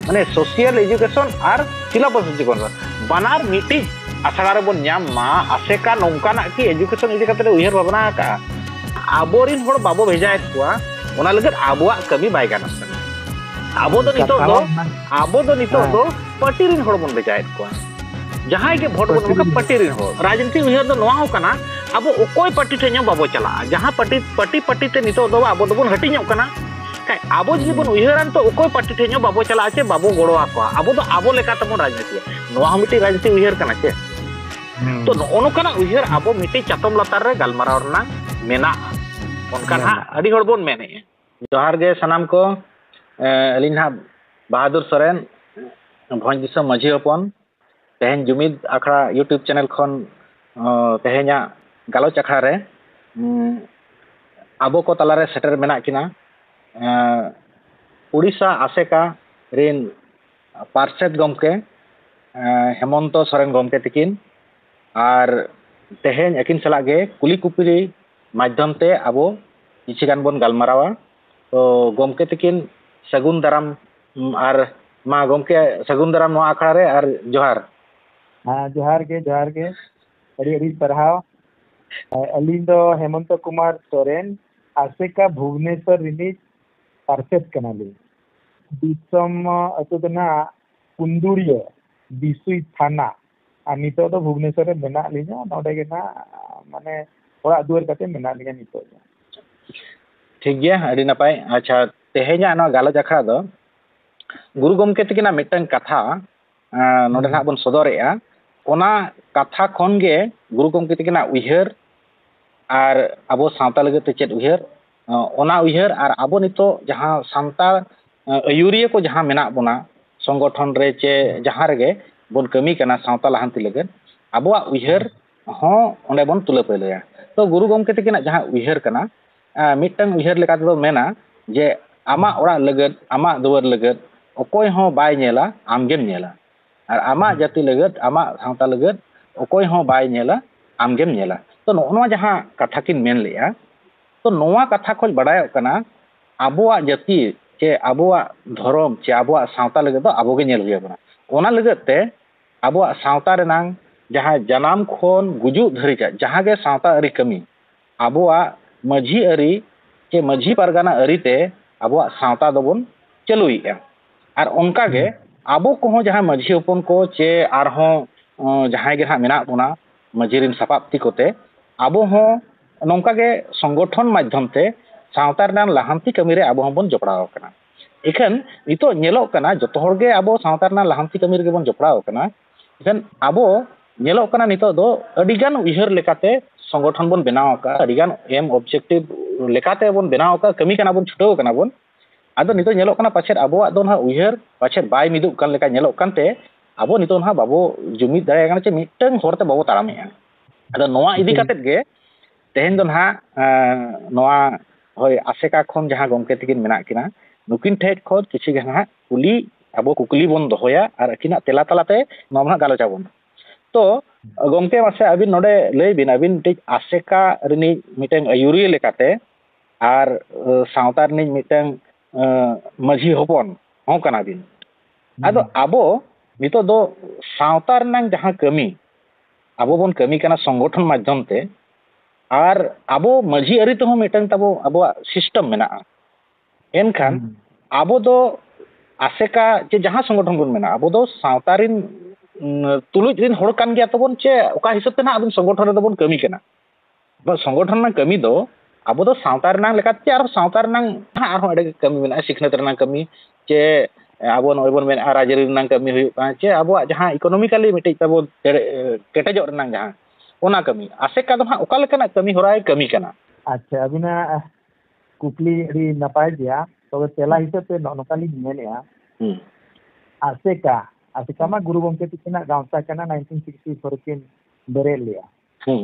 माने social education और syllabus education बानार मिट्टी आसड़ा बन मा आसेका नौकाना की एजुकेशन इदी कते उयहर भावना का आबोरिन होड़ बाबो भेजायत कोआ ओना लगत आबोआ कमी बाय गाना आबो दो नितो दो पार्टी रिन होड़ बन भेजायत कोआ जहां के भोट बन का पार्टी रिन होड़ राजनीति उयहर दो नोआ हो कना आबो ओकोय पार्टी ठेño बाबो चला जहां पार्टी ते नितो दो आबो दो बन हटिño कना आबो जी बन उयहरान तो ओकोय पार्टी ठेño बाबो चला चे बाबो गड़ो आको आबो दो आबो लेका तबो राजनीति नोआ मिट्टी राजनीति उयहर कना चे तो नोनोकाना उयहर आबो मिट्टी चातम लतार रे गालमाराव रना मेना उनका ना अड़ी हड़ बोन मेने जोहार गे सनाम को अलिन हा बहादुर सोरेन भोज दिसम माझी हपन तेहन जुमिद आखड़ा यूट्यूब चैनल खन तेहना गालोच आखड़ा रे आबो को तलारे सेटर मेना किना उड़ीसा आसेका रेन पार्षद गमके हेमंत सोरेन गमके तकिन और तेहन अकिन सला गे कुली कुपिरी माध्यम ते आबो किछि गान बन गालमारावा तो गमके तकिन सगुन दाराम और मा गमके सगुन दाराम नो आखड़ा रे और जोहार जोहार के अड़ी अड़ी सरहाव अलिन दो हेमंत कुमार सोरेन आसेका भुवनेश्वर रिनी पार्षद कनाली दिसम अतुदना कुंदुरिया बिसुई थाना और नितो दो भुवनेश्वर मेना लिना नोडे के ना माने ओरा दुआर कते मेना लिना नितो ठीक गया अड़ी नपाय अच्छा तेहेजा ना गालोच आखड़ा दो गुरु गमके तकिना मिटन कथा नोडे ना बन सदरेया ओना कथा खन गे गुरु गमके तकिना उयहर और आबो सावता लगत ते चेद उयहर ओना उयहर और आबो नितो जहां सान्ताल अयुरिया को जहां मेना बोना संगठन रे चे जहां रेगे बन कमी कना सावता लहांती लगत आबोआ उयहर हो ओंडे बन तुला पेलया तो गुरु गमके तकिना जहां उयहर कना मिटन उयहर लेका तो मेना जे आमा ओरा लगत आमा दुवर लगत ओकोय हो बाय नेला आमगेम नेला और आमा जाति लगत आमा सावता लगत ओकोय हो बाय नेला आमगेम नेला तो नोआ जहां कथा किन मेन लेया तो नोआ कथा खोज बडाय कना आबोआ जाति चे आबोआ धर्म चे आबोआ सावता लगत तो आबोगे नेल हुया बना ओना लगत ते आबोआ सावता रेनांग जहां जनाम खोन गुजु धरिजा जहां गे सावता अरी कमी आबोआ माझी अरी के माझी परगाना अरी ते आबोआ सावता दोबन चलुइया और उनका गे आबो को जहां माझी हपन को चे आर हो जहां गे हा मेना बोना माझी रिन सपाप्ति कोते आबो हो नोंका गे संगठन माध्यम ते सावता रेनांग लहांती कमी रे आबो हबन जपड़ाव कना इखन नितो नेलो कना जतो होरगे आबो सावता रेनांग लहांती कमी रे बन जपड़ाव कना इखन आबो नेलो कना नितो दो अडिगान उयहर लेकाते संगठन बन बनाव का अडिगान एम ऑब्जेक्टिव लेकाते बन बनाव का कमी कना बन छुटो कना बन आदो नितो नेलो कना पाछे आबो दो ना उयहर पाछे बाय मिदु कान लेका नेलो कानते आबो नितो ना बाबो जुमिद दाय कना चे मिटन होरते बाबो तारामेया आदो नोआ इदी कातेत गे तेहेन दो ना नोआ होय आसेका खन जहां गमके तकिन मेना किना नुकिन ठेज खन किछि गे ना कुली आबो कुकली बन दोहया और अकिना तेला तलाते नोमा गालोचा बन तो गमके मासे अबिन नोडे लय बिन अबिन टिक आसेका रिनी मिटन अयुरिया लेकाते और सावता रिनी मिटन माझी हपन हो कना बिन आदो आबो नितो दो सावता रनांग जहां कमी आबो बन कमी कना संगठन माध्यम ते और आबो माझी अरी तो मिटन तबो आबो सिस्टम मेना एनखान आबो दो आसेका जे जहां संगठन बन मेना आबो दो सावता रिन तुलुज रिन होड़ कान गया तबन चे ओका हिसाब ते ना आबन संगठन रे दबन कमी कना बस संगठन ना कमी दो आबो दो सावता रेनांग लेकाते आर सावता रेनांग आर हो अडे कमी मेना सिखनत रेनांग कमी चे आबो नय बन मेना राजरी रेनांग कमी हुई का चे आबो जहां इकोनॉमिकली मिटे तबो केटेजो रेनांग जहां ओना कमी आसेका दो हां ओका लेकाना कमी होराय कमी कना अच्छा अबिना कुकली अड़ी नपाय दिया तो तेला हिसाब ते नोकाली मेनेया आसेका मा गुरु गमके तिना गांवता कना 1964 किन बेरेल लिया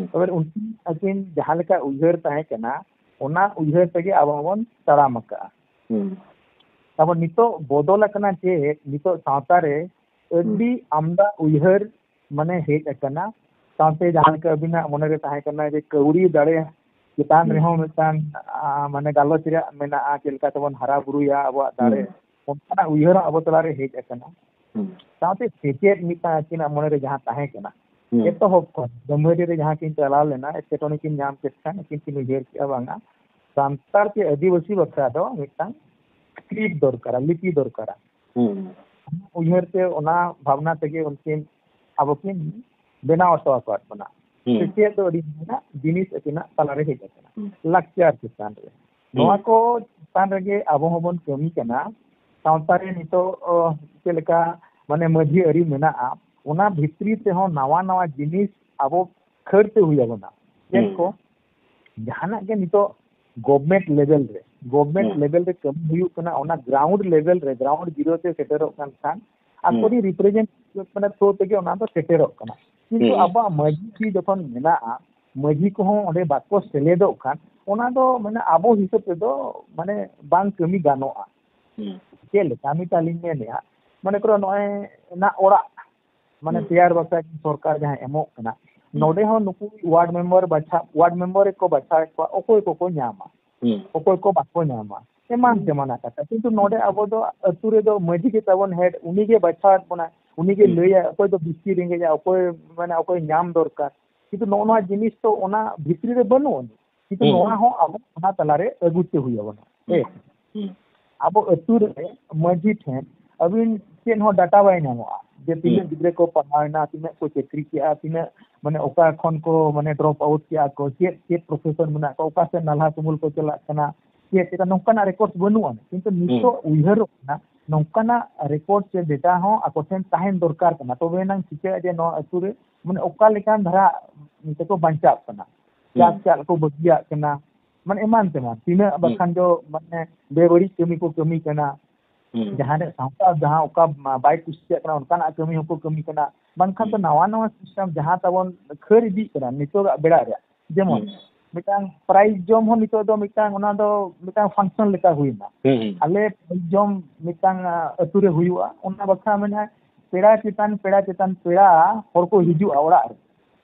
तो उनकी अकिन जहां लेका उयहर ताहे कना ओना उयहर तेगे आबोन तड़ाम का तब नितो बदल कना जे नितो सावता रे अडी आमदा उयहर माने हेज कना साथे जहां के अबिना मने रे ताहे कना जे कौड़ी दाड़े चितान रे हो मितान माने गालोच रे मेना चलका तबन हरा बुरुया अब दाड़े ᱚᱱᱠᱟᱱᱟᱜ ᱩᱭᱦᱟᱹᱨ ᱟᱵᱚ ᱛᱟᱞᱟᱨᱮ ᱦᱮᱡ ᱟᱠᱟᱱᱟ ᱥᱟᱶᱛᱮ ᱥᱮᱪᱮᱫ ᱢᱤᱫᱴᱟᱝ ᱟᱹᱠᱤᱱᱟᱜ ᱢᱚᱱᱮᱨᱮ ᱡᱟᱦᱟᱸ ᱛᱟᱦᱮᱸ ᱠᱟᱱᱟ ᱮᱛᱚᱦᱚᱵ ᱠᱷᱚᱱ ᱜᱟᱹᱢᱵᱷᱟᱹᱨᱤ ᱨᱮ ᱡᱟᱦᱟᱸ ᱠᱤᱱ ᱪᱟᱞᱟᱣ ᱞᱮᱱᱟ ᱮᱴᱠᱮᱴᱚᱬᱮ ᱠᱤᱱ ᱧᱟᱢ ᱠᱮᱫ ᱠᱷᱟᱱ ᱟᱹᱠᱤᱱ ᱠᱤᱱ ᱩᱭᱦᱟᱹᱨ ᱠᱮᱜᱼᱟ ᱵᱟᱝᱟ ᱥᱟᱱᱛᱟᱲ ᱪᱮ ᱟᱹᱫᱤᱵᱟᱹᱥᱤ ᱵᱟᱠᱷᱨᱟ ᱫᱚ ᱢᱤᱫᱴᱟᱝ स्क्रिप्ट दरकारा लिपि दरकारा उयहर से ओना भावना तेगे उनकिन अब किन बेनाव हटो आकवाद बना सेचे तो अडी ना जिनिस अकिना तलारे हेज अकना लाक्चार चितान रे नोआ को चितान रेगे अब होबन कमी कना सावतारे नितो चेलेका माने मझी अरी मेना ओना भित्री ते हो नवा नवा जिनिस अब खरते हुई बना जेन को जहाना के नितो गवर्नमेंट लेवल रे कम हुई कना ओना ग्राउंड लेवल रे ग्राउंड जीरो से सेटेरो कान खान आकोरी रिप्रेजेंट माने थ्रो तेगे ओना तो सेटेरो कना किंतु आबा मजी की जखन मेना मजी को हो ओडे बाको सेलेदो खान ओना दो माने आबो हिसाब ते दो माने बांग कमी गानोआ केले कामी तालिम मेनेया माने करो नय ना ओड़ा माने तैयार बक्सा सरकार जहां एमो कना नोडे हो नुकु वार्ड मेंबर को बाछा को ओकोय को न्यामा ओकोय को बाको न्यामा एमान जमाना कथा किंतु नोडे आबो दो अतु रे दो मजी के तबन हेड उनी के बाछा बना उनी के लैया ओकोय दो बिस्की रेंगे जा ओकोय माने ओकोय न्याम दरकार किंतु नोना जिनिस तो ओना भितरी रे बनो किंतु नोना हो आबो ओना तलारे अगुते हुई बना ए आबो अतु रे मजी ठेन अबिन चेन हो डाटा बाय नामोआ जे तीन गिद्रे को पढ़ाना तीन को चेकरी किया तीन माने ओका खन को माने ड्रॉप आउट किया को चेक प्रोफेसर मना को ओका से नाला तुमुल को चला कना चेक एटा नोंकाना रिकॉर्ड्स बनुआ किंतु नितो उयहर ना नोंकाना रिकॉर्ड से डेटा हो अकोठेन ताहेन दरकार कना तबे नंग चिके जे नो अतुरे माने ओका लेकान धारा नितो को बंचा कना जाक चाल को बगिया कना माने एमान तेमान तीन बखान जो माने बेबड़ी कमी को कमी कना जहां रे सावता जहां ओका बाय कुछ कना उनकाना कमी हो को कमी कना बांखान तो नवा नवा सिस्टम जहां तबन खर इदी कना नितो बेड़ा रे जेमन मिटांग प्राइस जम हो नितो दो मिटांग ओना दो मिटांग फंक्शन लेका हुइना आले जम मिटांग अतुरे हुइवा ओना बखा मेना पेड़ा चितान पेड़ा हर को हिजु आवड़ा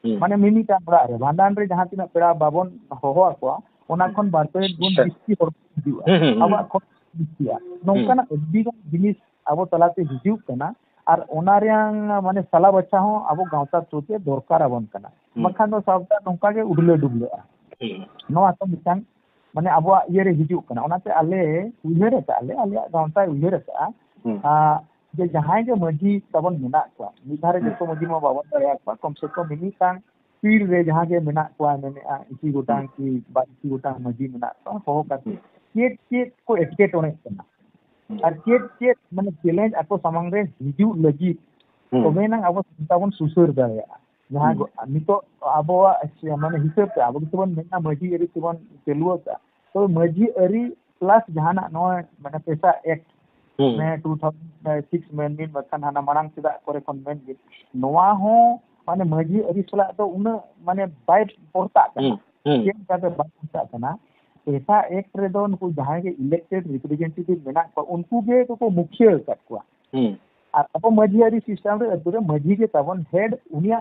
माने मिमिटा आवड़ा रे भांडान रे जहां तिना पेड़ा बाबन होहो आको ओना खन बारपे गुण बिस्ती हर हिजुआ आबा खन बिस्तिया नोंकाना अद्दिगा जिनिस आबो तलाते हिजु कना और ओना रेंग माने साला बच्चा हो आबो गांवता तोते दरकार आबन कना मखान दो सबटा नोंका के उडले डुबलेआ नोआ तो मिटांग माने आबो ये रे हिजु कना ओनाते आले उयहर का आले गांवता उयहर का जे जहां के मजी तबन मेना को निधारे जो मजी मा बाबन दया को कम से कम मिनिटांग पीर रे जहां के मेना को मेने इसी गोटांग की बाकी गोटांग मजी मेना को हो काते चेक को एटकेटोने कना और चेक माने challenge ako samang re hiju lagi tobe nang abo tabon susur daya जहां नितो abo माने हिसाब पे abo तबन मेना मजी एरी तबन चलुआ तो मजी एरी प्लस जहाना नो माने पैसा एक्ट ने 2006 में मिन बखान हाना मांग सिदा करे कोन मेन गे नोआ हो माने मजी एरी सला तो उन माने बाय पोरता केन का बाय पोरता कना पैसा एक्ट रे दो उनको जहां के इलेक्टेड रिप्रेजेंटेटिव मेना को उनको के तो मुख्य कर को और अब मजियारी सिस्टम रे अदुरे मजी के तबन हेड उनिया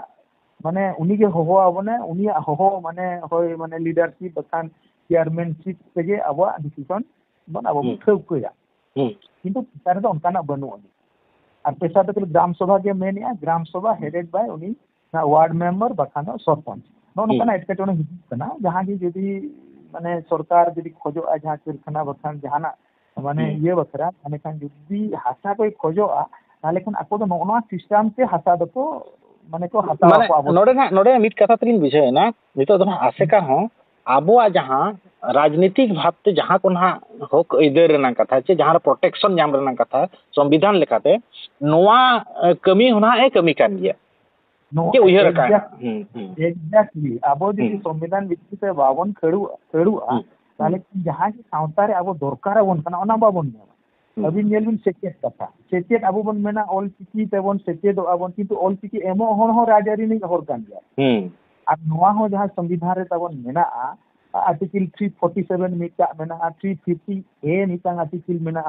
माने उनी के होहो आबने उनिया होहो माने होय माने लीडरशिप बखान चेयरमैनशिप तेगे अब डिसीजन बन अब ठौकया किंतु तारे तो उनका ना बनु और पैसा तो ग्राम सभा के मेनिया ग्राम सभा हेडेड बाय उनी ना वार्ड मेंबर बखान सरपंच नोनका एटकेटोने हिजना जहां की जदी माने सरकार जदी खोजो आ जहां कारखाना बखान जहाना माने ये बखरा माने खान जदी हासा कोई खोजो आ ताले Khan ako do Nona system से हासा दको माने को हासा को अब नोडे मिट कथा तरिन बुझे ना नितो दो आसेका हो आबोआ जहां राजनीतिक भावते जहां को ना हक इधर रेना कथा चे जहां प्रोटेक्शन नाम रेना कथा संविधान लेखाते नोआ कमी होना ए कमी कान गया के उयहर का एग्जैक्टली अब जदी संविधान विधि से बावन खड़ू ताले जहां की सावता रे अब दरकार बन कना ओना बाबन अभी नेलबिन सेचेत कथा सेचेत अब बन मेना ऑल चिकी तेबन सेचेत आबन किंतु ऑल चिकी एमो हो राजारी नहीं हर कान गया और नोआ हो जहां संविधान रे तबन मेना आर्टिकल 347 मिटा मेना 350 ए मिटा आर्टिकल मेना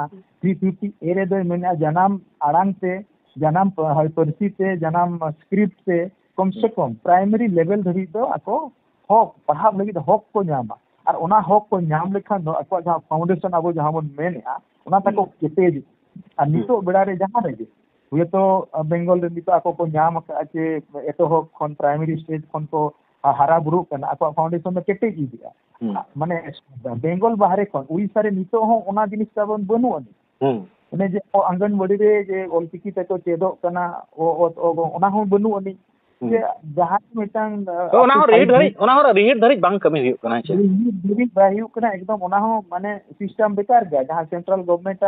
350 ए रे दो मेना जनाम आड़ांग से जनाम परसी से जनाम स्क्रिप्ट से कम से कम प्राइमरी लेवल धरी दो ako हक पढ़ा लगी हक को नामा और ओना हक को नाम लेखान दो ako जहां फाउंडेशन अब जहां बन मेना ओना तको केतेज और नितो बेड़ा रे जहां रे हुए तो बेंगल रे नितो आको को नाम का जे एतो खन प्राइमरी स्टेज खन को हारा बुरु कना आको फाउंडेशन में केटे दिया माने बेंगल बाहरे खन उड़ीसा रे नितो हो ओना जिनिस ताबन बनु अनि ने जे आंगनबाड़ी रे जे ऑलचिकी ते को चेदो कना ओना हो बनु अनि जे जहां मिटांग ओना हो रेहिट धरी बांग कमी हुई कना छे रेहिट बाहिउ कना एकदम ओना हो माने सिस्टम बेकार गया जहां सेंट्रल गवर्नमेंट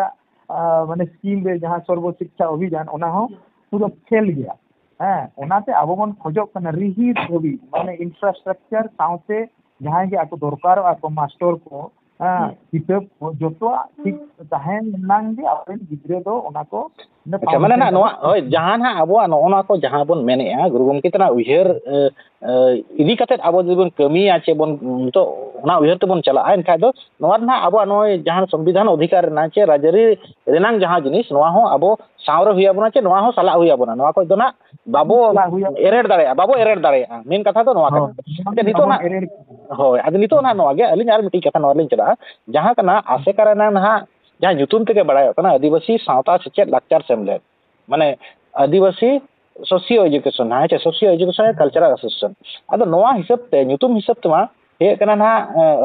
माने स्कीम रे जहां सर्व शिक्षा अभियान ओना हो पूरा फेल गया हां ओनाते अब बन खोजो कना रेहिट धरी माने इंफ्रास्ट्रक्चर साउते जहां के आको दरकार आको मास्टर को हिसाब जोतो ठीक तहन नांग दे अपन गिद्रे दो ओना को अच्छा माने ना नोआ होय जहां ना अबो नोना को जहां बन मेनेया गुरु गमके तना उयहर इदी कते अबो जीवन कमी आछे बन तो ओना उयहर ते बन चला एनखा दो नोआ ना अबो नोय जहां संविधान अधिकार ना छे राजरी रेनांग जहां जिनिस नोआ हो अबो सावरे हुया बना छे नोआ हो साला हुया बना नोआ को दना बाबो एरेड दाड़े मेन कथा तो नोआ का नितो ना होय आदि नितो ना नोआ गे अलिन यार मिटी कथा नोआ लिन चला जहां कना आसे करना ना जहां जुतुन के बड़ाय कना आदिवासी सावता सेचेत लाक्चर सेमले माने आदिवासी सोशियो एजुकेशन ना चे सोशियो एजुकेशन कल्चरल एसोसिएशन अदो नोआ हिसाब ते ᱧᱩᱛᱩᱢ हिसाब तमा हे कना ना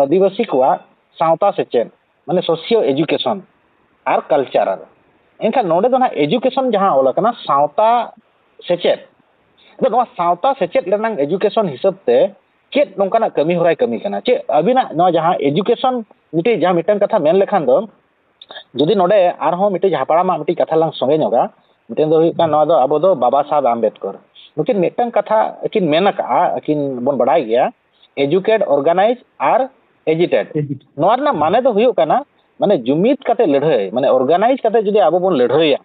आदिवासी कोआ सावता सेचेत माने सोशियो एजुकेशन आर कल्चरल एनका नोडे दो ना एजुकेशन जहां ओला कना सावता सेचेत अदो नोआ सावता सेचेत लेनांग एजुकेशन हिसाब ते चेत नोंकाना कमी होराय कमी कना चे अबिना नोआ जहां एजुकेशन मिटे जहां मिटन कथा मेन लेखान दो जदि नोडे आरहो मिटे हापड़ामा मिटे कथा लांग संगे नोगा मिटेन दो हुइका नोआ दो अबो दो बाबा साहब आम्बेडकर नुकिन मिटन कथा अकिन मेन का अकिन बन बड़ाय गया एजुकेट ऑर्गेनाइज आर एजिटेट नोआ ना माने दो हुइयो कना माने जुमित कते लड़ाई माने ऑर्गेनाइज कते जदि अबो बन लड़ाईया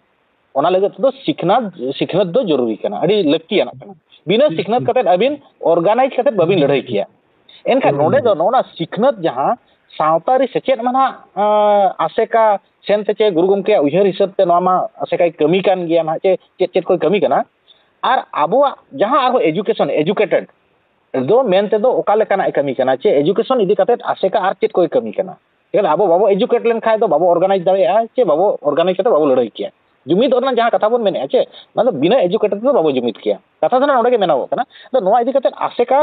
ओना लगे तो सिखनत दो जरूरी कना अड़ी लक्तियाना कना बिना सिखनत कते अबिन ऑर्गेनाइज कते बबिन लड़ाई किया एनका नोडे दो नोना सिखनत जहां सावतारी सेचेत माना आसेका सेनते चे गुरु गमके उयहर हिसाब ते नोमा आसेका कमी कान गया ना चे चेत कोई कमी कना आर आबो जहां आरो एजुकेशन एजुकेटेड दो मेनते दो ओका लेकाना कमी कना चे एजुकेशन इदी कते आसेका आर चेत कोई कमी कना एन आबो बाबो एजुकेट लेन खाय दो बाबो ऑर्गेनाइज दाड़ेया चे बाबो ऑर्गेनाइज कते बाबो लड़ाई किया जुमिद ओरना जहां कथा बोन मेने चे मतलब बिना एजुकेटेड तो बाबो जुमिद किया कथा दना ओडे के मेनावो कना तो नोआ इदी कते आसेका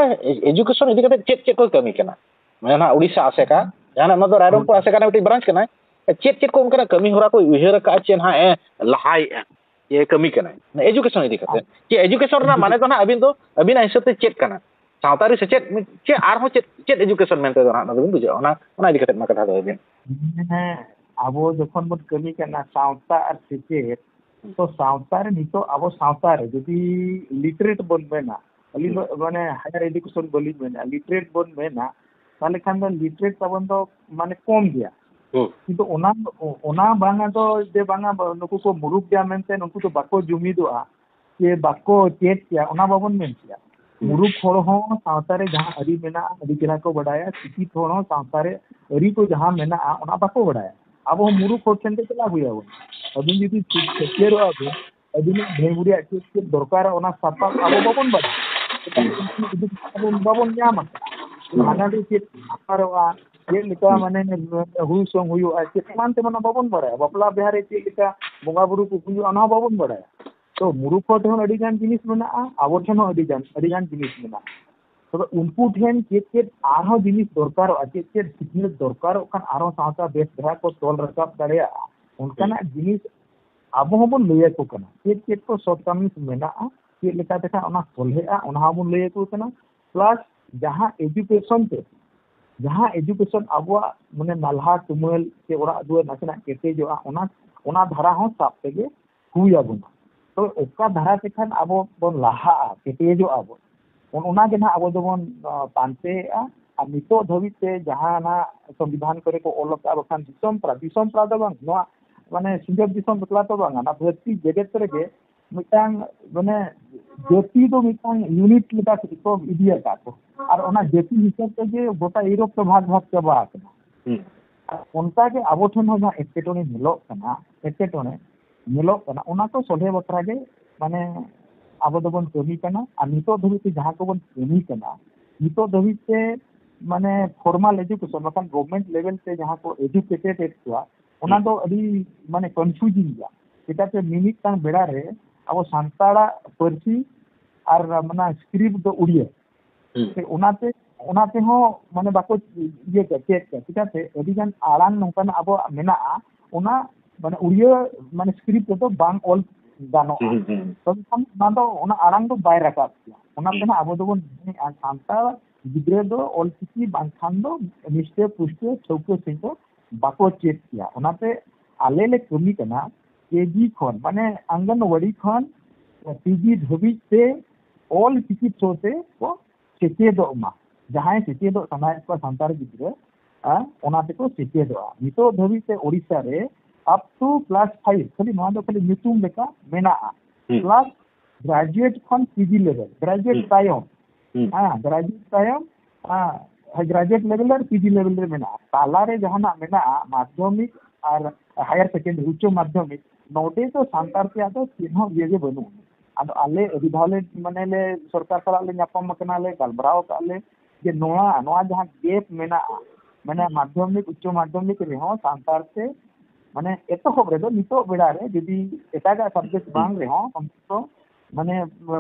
एजुकेशन इदी कते चेत कोई कमी कना माने उड़ीसा आसेका जहां ना रायरंगपुर आसेका मिटी ब्रांच कना चेत को उनका कमी होरा को उयहर का चे ना लहाय ये कमी कना एजुकेशन इदी कते चे एजुकेशन ना माने तो ना अबिन हिसाब ते चेत कना सावतारी से चे आर हो चेत एजुकेशन मेनते तो ना बिन बुझा ओना इदी कते मा कथा दो अबिन आबो जखन बन कमी कना सावता आर सेचेत तो सावता रे नितो आबो सावता रे जदि लिटरेट बन मेना अली माने हायर एजुकेशन बली मेना लिटरेट बन मेना ताले खान दो लिटरेट तबन तो माने कम गया किंतु ओना बांगा तो जे बांगा नुकु को मुरुक गया मेनते नुकु तो बाको जुमिदोआ के बाको चेत किया ओना बाबन मेन किया मुरुक होड़ हो सावता रे जहां अरी मेना अरी केना को बडाया सिकी होड़ हो सावता रे अरी को जहां मेना ओना बाको बडाया अब हम मुरुक होड़ ठेन चला हुआ हो अबिन जदि सेकेरो अब अबिन भेमुरिया के दरकार ओना सापा अब बाबन बाबन ᱧᱟᱢᱟ माना दे के पारवा ये लिखा माने हुई संग हुई के मानते मना बाबन बड़ा बापला बिहार रे के लिखा बोंगा बुरु को हुई अना बाबन बड़ा तो मुरुक को ठन अडी गान जिनिस मेना आबो ठन अडी गान जिनिस मेना तो उनको ठेन के आरो जिनिस दरकार के सिखने दरकार खान आरो सावता बेस धरा को तोल रकाब दाड़िया उनकाना जिनिस आबो हबन लय को कना के को शॉर्टकमिंग मेना के लिखा देखा ओना सोलहेआ ओना हबन लय को कना प्लस जहां एजुकेशन आबो माने नालहा तुमल के ओरा दुआ नासना केटेजोआ ओना धारा हो साप तेगे हुया बना तो ओका धारा से खान आबो बन लाहा केटेजोआ आबो ओना के ना आबो दोबन पांतेआ आ नितो धविते जहां ना संविधान करे को ओलका बखान दिसम प्रा दो बांग नोआ माने सिंगल दिसम बतला तो बांग ना धरती जगत करे मिटांग माने जेती दो मिटांग यूनिट लेका को इडिया का को और ओना जेती हिसाब से जे गोटा यूरोप तो भाग चबा कना उनका के आबो ठन हो ना एकेटोने मिलो कना ओना तो सोले बकरा के माने आबो दोबन कमी कना आ नितो धबिते जहां को बन कमी कना नितो धबिते माने फॉर्मल एजुकेशन मतलब गवर्नमेंट लेवल से जहां को एजुकेटेड एक हुआ ᱚᱱᱟ ᱫᱚ ᱟᱹᱰᱤ ᱢᱟᱱᱮ ᱠᱚᱱফᱤউᱡᱤᱝ ᱜᱮᱭᱟ ᱪᱮᱫᱟᱜ ᱥᱮ ᱢᱤᱢᱤᱫᱴᱟᱝ ᱵᱮᱲᱟ ᱨᱮ ᱟᱵᱚ ᱥᱟᱱᱛᱟᱲᱟᱜ ᱯᱟᱹᱨᱥᱤ ᱟᱨ ᱢᱟᱱᱮ स्क्रिप्ट ᱫᱚ उड़िया ᱚᱱᱟ ᱛᱮᱦᱚᱸ ᱢᱟᱱᱮ ᱵᱟᱠᱚ ᱤᱭᱟᱹ ᱪᱮᱫ ᱪᱮᱫᱟᱜ ᱥᱮ ᱟᱹᱰᱤ ᱜᱟᱱ ᱟᱲᱟᱝ ᱱᱚᱝᱠᱟᱱᱟᱜ ᱟᱵᱚᱣᱟᱜ ᱢᱮᱱᱟᱜᱼᱟ ᱚᱱᱟ ᱢᱟᱱᱮ उड़िया ᱢᱟᱱे स्क्रिप्ट ᱨᱮᱫᱚ ᱵᱟᱝ ᱚᱞ गानोगा तब हम आड़ांग दो बाय रकाब किया अब दोबन सानताड़ गिद्रे दो ऑलचिकी बांखान दो निश्चय पुष्टे चौके सिंह बाको चेक किया ओनाते आले ले कमी कना केजी खन माने आंगनवाड़ी खन पीजी धबी से ऑलचिकी चोते को सेचे दो मा जहां सेचे दो समाज को सानताड़ गिद्रे ओनाते को सेचे दो नितो धबी से ओडिशा रे up to class 5 खाली नोआ दो खाली नितुम लेका मेना क्लास ग्रेजुएट खन पीजी लेवल ग्रेजुएट तायम ग्रेजुएट तायम ग्रेजुएट लेवल और पीजी लेवल रे मेना ताला रे जहाना मेना माध्यमिक और हायर सेकेंडरी उच्च माध्यमिक नोटे तो सांतार पे आतो चिन्ह ये बनु आदो आले अभिभाले माने ले सरकार सला ले न्यापम कना ले गलबराव का ले जे नोआ नोआ जहां गैप मेना माने माध्यमिक उच्च माध्यमिक रे हो सांतार से माने एतोहब रेदो नितो बेड़ा रे जदि एटागा सब्जेक्ट बांग रे हो हम तो माने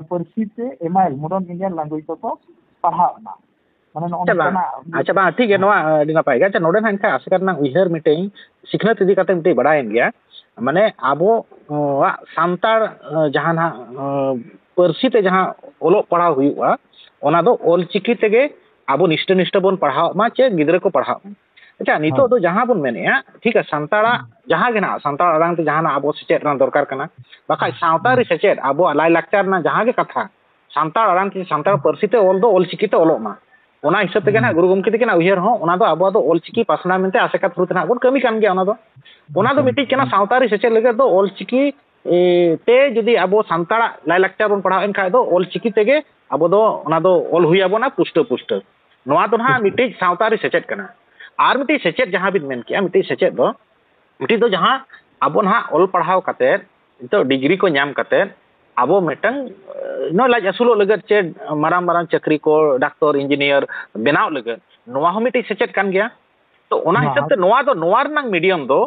परसी से एमआईएल मॉडर्न इंडियन लैंग्वेज तो पढ़ाव ना माने नोना अच्छा बा ठीक है नोआ अडी नापाय अच्छा नोडे हान का आसे करना उइहर मिटेई सिखनत इदी काते मिटेई बडायन गया माने आबो सांतार जहां ना परसी ते जहां ओलो पढ़ाव हुआ ओना दो ओल चिकी तेगे आबो निष्ठ निष्ठ बोन पढ़ाव मा चे गिदरे को पढ़ाव अच्छा नितो तो जहां बन मेने ठीक है सांताड़ा जहां के ना सांताड़ आड़ांग ते जहां ना आबो सेचेत ना दरकार कना बाका सावतारी सेचेत आबो लाय लाक्चार ना जहां के कथा सांताड़ आड़ांग ते सांताड़ परसी ते ओल दो ओल चिकी ते ओलो मा ओना हिसाब ते ना गुरु गमके ते ना उयहर हो ओना दो आबो दो ओल चिकी पासना मेनते आसेका थ्रुत ना बोन कमी कान गया ओना दो मिटी केना सावतारी सेचेत लगे दो ओल चिकी ते जदि आबो सांताड़ लाय लाक्चार बोन पढ़ाव एन खाय दो ओल चिकी तेगे आबो दो ओना दो ओल हुई आबो ना पुष्ट पुष्ट नोआ दो ना मिटी सावतारी सेचेत कना आर मिटी सेचेत जहां बिन मेन किया मिटी सेचेत दो जहां आबो ना ओल पढ़ाव काते तो डिग्री को नाम काते आबो मेटंग नो लाज असुलो लगत चे माराम माराम चक्री को डॉक्टर इंजीनियर बनाव लगत नोआ हो मिटी सेचेत कान गया तो ओना हिसाब ते नोआ दो नोआ रनांग मीडियम दो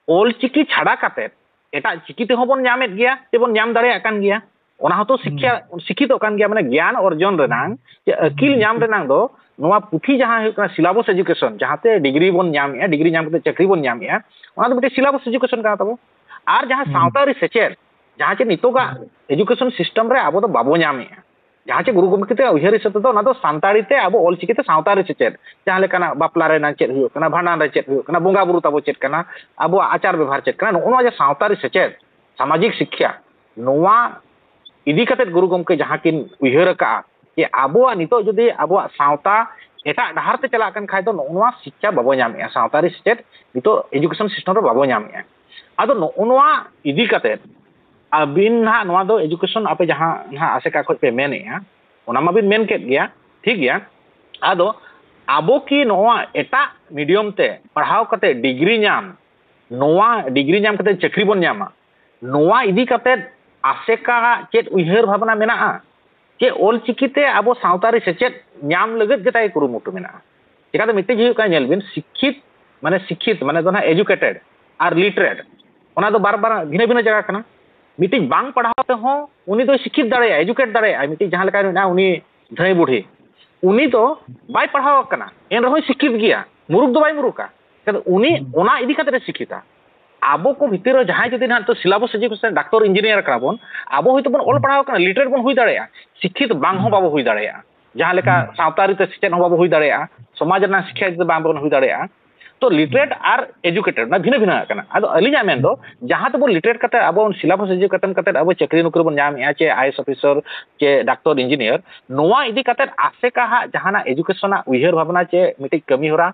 ओल चिकी छाड़ा काते एटा चिकी ते होबन नामेत गया तेबन नाम दाड़े कान गया ओना हो तो शिक्षा शिक्षित कान गया माने ज्ञान अर्जन रनांग जे अकिल नाम रनांग दो नोआ पुथी जहां हुकना सिलेबस एजुकेशन जहांते डिग्री बोन नामया डिग्री नाम कते चक्री बोन नामया ओना दो मिटे सिलेबस एजुकेशन का तबो आर जहां सावतारी सेचेत जहां चे नितोगा एजुकेशन सिस्टम रे आबो दो बाबो नामया जहां चे गुरु गमके ते उयहर हिसाब ते ओना दो सांताड़ी ते आबो ऑल चिकी ते सावतारी सेचेत जहां लेकाना बापला रे ना चेत हुयो कना भांडान रे चेत हुयो कना बोंगा बुरु तबो चेत कना आबो आचार व्यवहार चेत कना ओना जे सावतारी सेचेत सामाजिक शिक्षा नोआ इदी कते गुरु गमके जहां किन उयहर का कि आबो नितो जदि आबो सावता एटा डहार ते चला कन खाय दो नोआ शिक्षा बाबो नामया सावतारी सेचेत नितो एजुकेशन सिस्टम रे बाबो नामया आदो नोआ इदी कते अबिन ना नोआ दो एजुकेशन आपे जहां ना आसेका खो पे मेनेया ओना मा बिन मेन केत गया ठीक गया आदो आबो की नोआ एटा मीडियम ते पढ़ाव कते डिग्री नाम नोआ डिग्री नाम कते चक्री बोन नामा नोआ इदी कते आसेका चेत उयहर भावना मेना जे ओल चिकीते आबो सावतारी सेचेत नाम लगत गताय कुरुमुटु मेना चिकाते मिटे हिउ का नेल बिन शिक्षित माने दो ना एजुकेटेड और लिटरेट ओना दो बार बार भिने भिने जगह कना मिटे बांग पढ़ाव ते हो उनी दो शिक्षित दाड़े एजुकेट दाड़े मिटे जहां लेका ना उनी धई बुढ़ी उनी तो बाय पढ़ाव कना एन रहो शिक्षित गया मुरुक दो बाय मुरुका उनी ओना इदी कते शिक्षिता आबो को भितर जहां जदि ना तो सिलेबस एजुकेशन डॉक्टर इंजीनियर कराबोन आबो होय तो बन ओल पढ़ाव कना लिटरेट बन हुई दाड़ेया शिक्षित बांग हो बाबो हुई दाड़ेया जहां लेका सावतारी ते सेचेत हो बाबो हुई दाड़ेया समाज ना शिक्षा जदि बांग बन हुई दाड़ेया तो लिटरेट और एजुकेटेड ना भिन्न भिन्न कना आदो अलिना मेन दो जहां तो बन लिटरेट कते आबो सिलेबस एजुकेशन कते आबो चक्री नौकरी बन नाम या चे आईएएस ऑफिसर चे डॉक्टर इंजीनियर नोआ इदी कते आसे का जहाना एजुकेशन उयहर भावना चे मिटे कमी होरा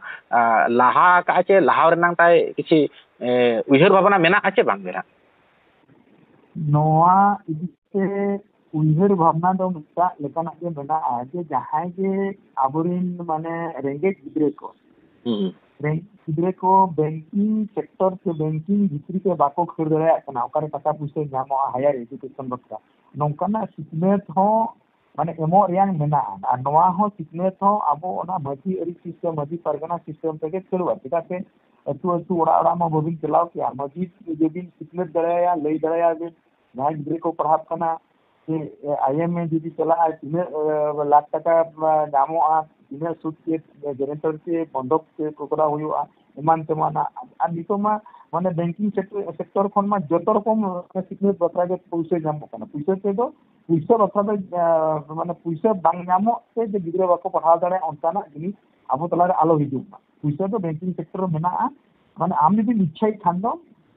लाहा का चे लाहा रनांग ताय किछि उयहर भावना मेना आचे बांग मेना नोआ इदी से उयहर भावना दो मिटा लेकाना के मेना आजे जहां के आबोरिन माने रेंगेज गिद्रे को गिद्रे को बैंकिंग सेक्टर से बैंकिंग भितरी के बाको खर दड़े कना ओकारे टाका पुइसा नामो हायर एजुकेशन बक्का नोंकाना सिकनेत हो माने एमो रियान मेना आ नोआ हो सिकनेत हो आबो ओना मजी अरी सिस्टम मजी परगना सिस्टम तेगे चलवा चिका से ᱟᱹᱛᱩ ᱚᱲᱟᱜ ᱢᱟ ᱵᱟᱵᱤᱱ ᱪᱟᱞᱟᱣ ᱠᱮᱭᱟ ᱢᱟᱹᱡᱷᱤ ᱡᱩᱫᱤ ᱥᱤᱠᱷᱱᱟᱹᱛ ᱫᱟᱲᱮᱭᱟᱭᱟ ᱞᱟᱹᱭ ᱫᱟᱲᱮᱭᱟᱵᱤᱱ ᱡᱟᱦᱟᱸᱭ ᱜᱤᱫᱽᱨᱟᱹ ᱠᱚ ᱯᱟᱲᱦᱟᱜ ᱠᱟᱱᱟ IMA ᱡᱩᱫᱤ ᱪᱟᱞᱟᱜᱼᱟ ᱛᱤᱱᱟᱹᱜ ᱞᱟᱠᱷ ᱴᱟᱠᱟ ᱧᱟᱢᱚᱜᱼᱟ ᱛᱤᱱᱟᱹᱜ ᱥᱩᱫ ᱪᱮᱫ ᱜᱮᱨᱮᱱᱴᱟᱨ ᱪᱮᱫ ᱵᱚᱱᱫᱚᱠ ᱪᱮᱫ ᱠᱚ ᱠᱚᱨᱟᱣ ᱦᱩᱭᱩᱜᱼᱟ ᱮᱢᱟᱱ ᱛᱮᱢᱟᱱᱟᱜ ᱟᱨ ᱱᱤᱛᱚᱜ ᱢᱟ ᱢᱟᱱᱮ ᱵᱮᱝকিᱝ ᱥᱮᱠᱴᱚᱨ ᱠᱷᱚᱱ ᱢᱟ ᱡᱚᱛᱚ ᱨᱚᱠᱚᱢ ᱥᱤᱠᱷᱱᱟᱹᱛ ᱵᱟᱠᱷᱨᱟ ᱜᱮ ᱯᱩᱭᱥᱟᱹ ᱧᱟᱢᱚᱜ ᱠᱟᱱᱟ ᱯᱩᱭᱥᱟᱹ ᱛᱮᱫᱚ ᱯᱩᱭᱥᱟᱹ ᱵᱟᱠᱷᱨᱟ ᱫᱚ ᱢᱟᱱᱮ ᱯᱩᱭᱥᱟᱹ ᱵᱟᱝ ᱧᱟᱢᱚᱜ ᱛᱮ ᱡᱮ ᱜᱤᱫᱽᱨᱟᱹ ᱵᱟᱠᱚ ᱯᱟᱲᱦᱟᱣ ᱫᱟᱲᱮᱭᱟᱜᱼᱟ ᱚᱱᱠᱟᱱᱟᱜ ᱡᱤᱱᱤᱥ ᱟᱵᱚ ᱛᱟᱞᱟᱨᱮ ᱟᱞᱚ ᱦᱤᱡᱩᱜ ᱢᱟ ᱯᱩᱭᱥᱟᱹ ᱫᱚ ᱵᱮᱝকিᱝ ᱥᱮᱠᱴᱚᱨ ᱨᱮ ᱢᱮᱱᱟᱜᱼᱟ ᱢᱟᱱᱮ ᱟᱢ ᱡᱩᱫᱤ ᱤᱪᱪᱷᱟᱭ ᱠᱷᱟᱱ ᱫᱚ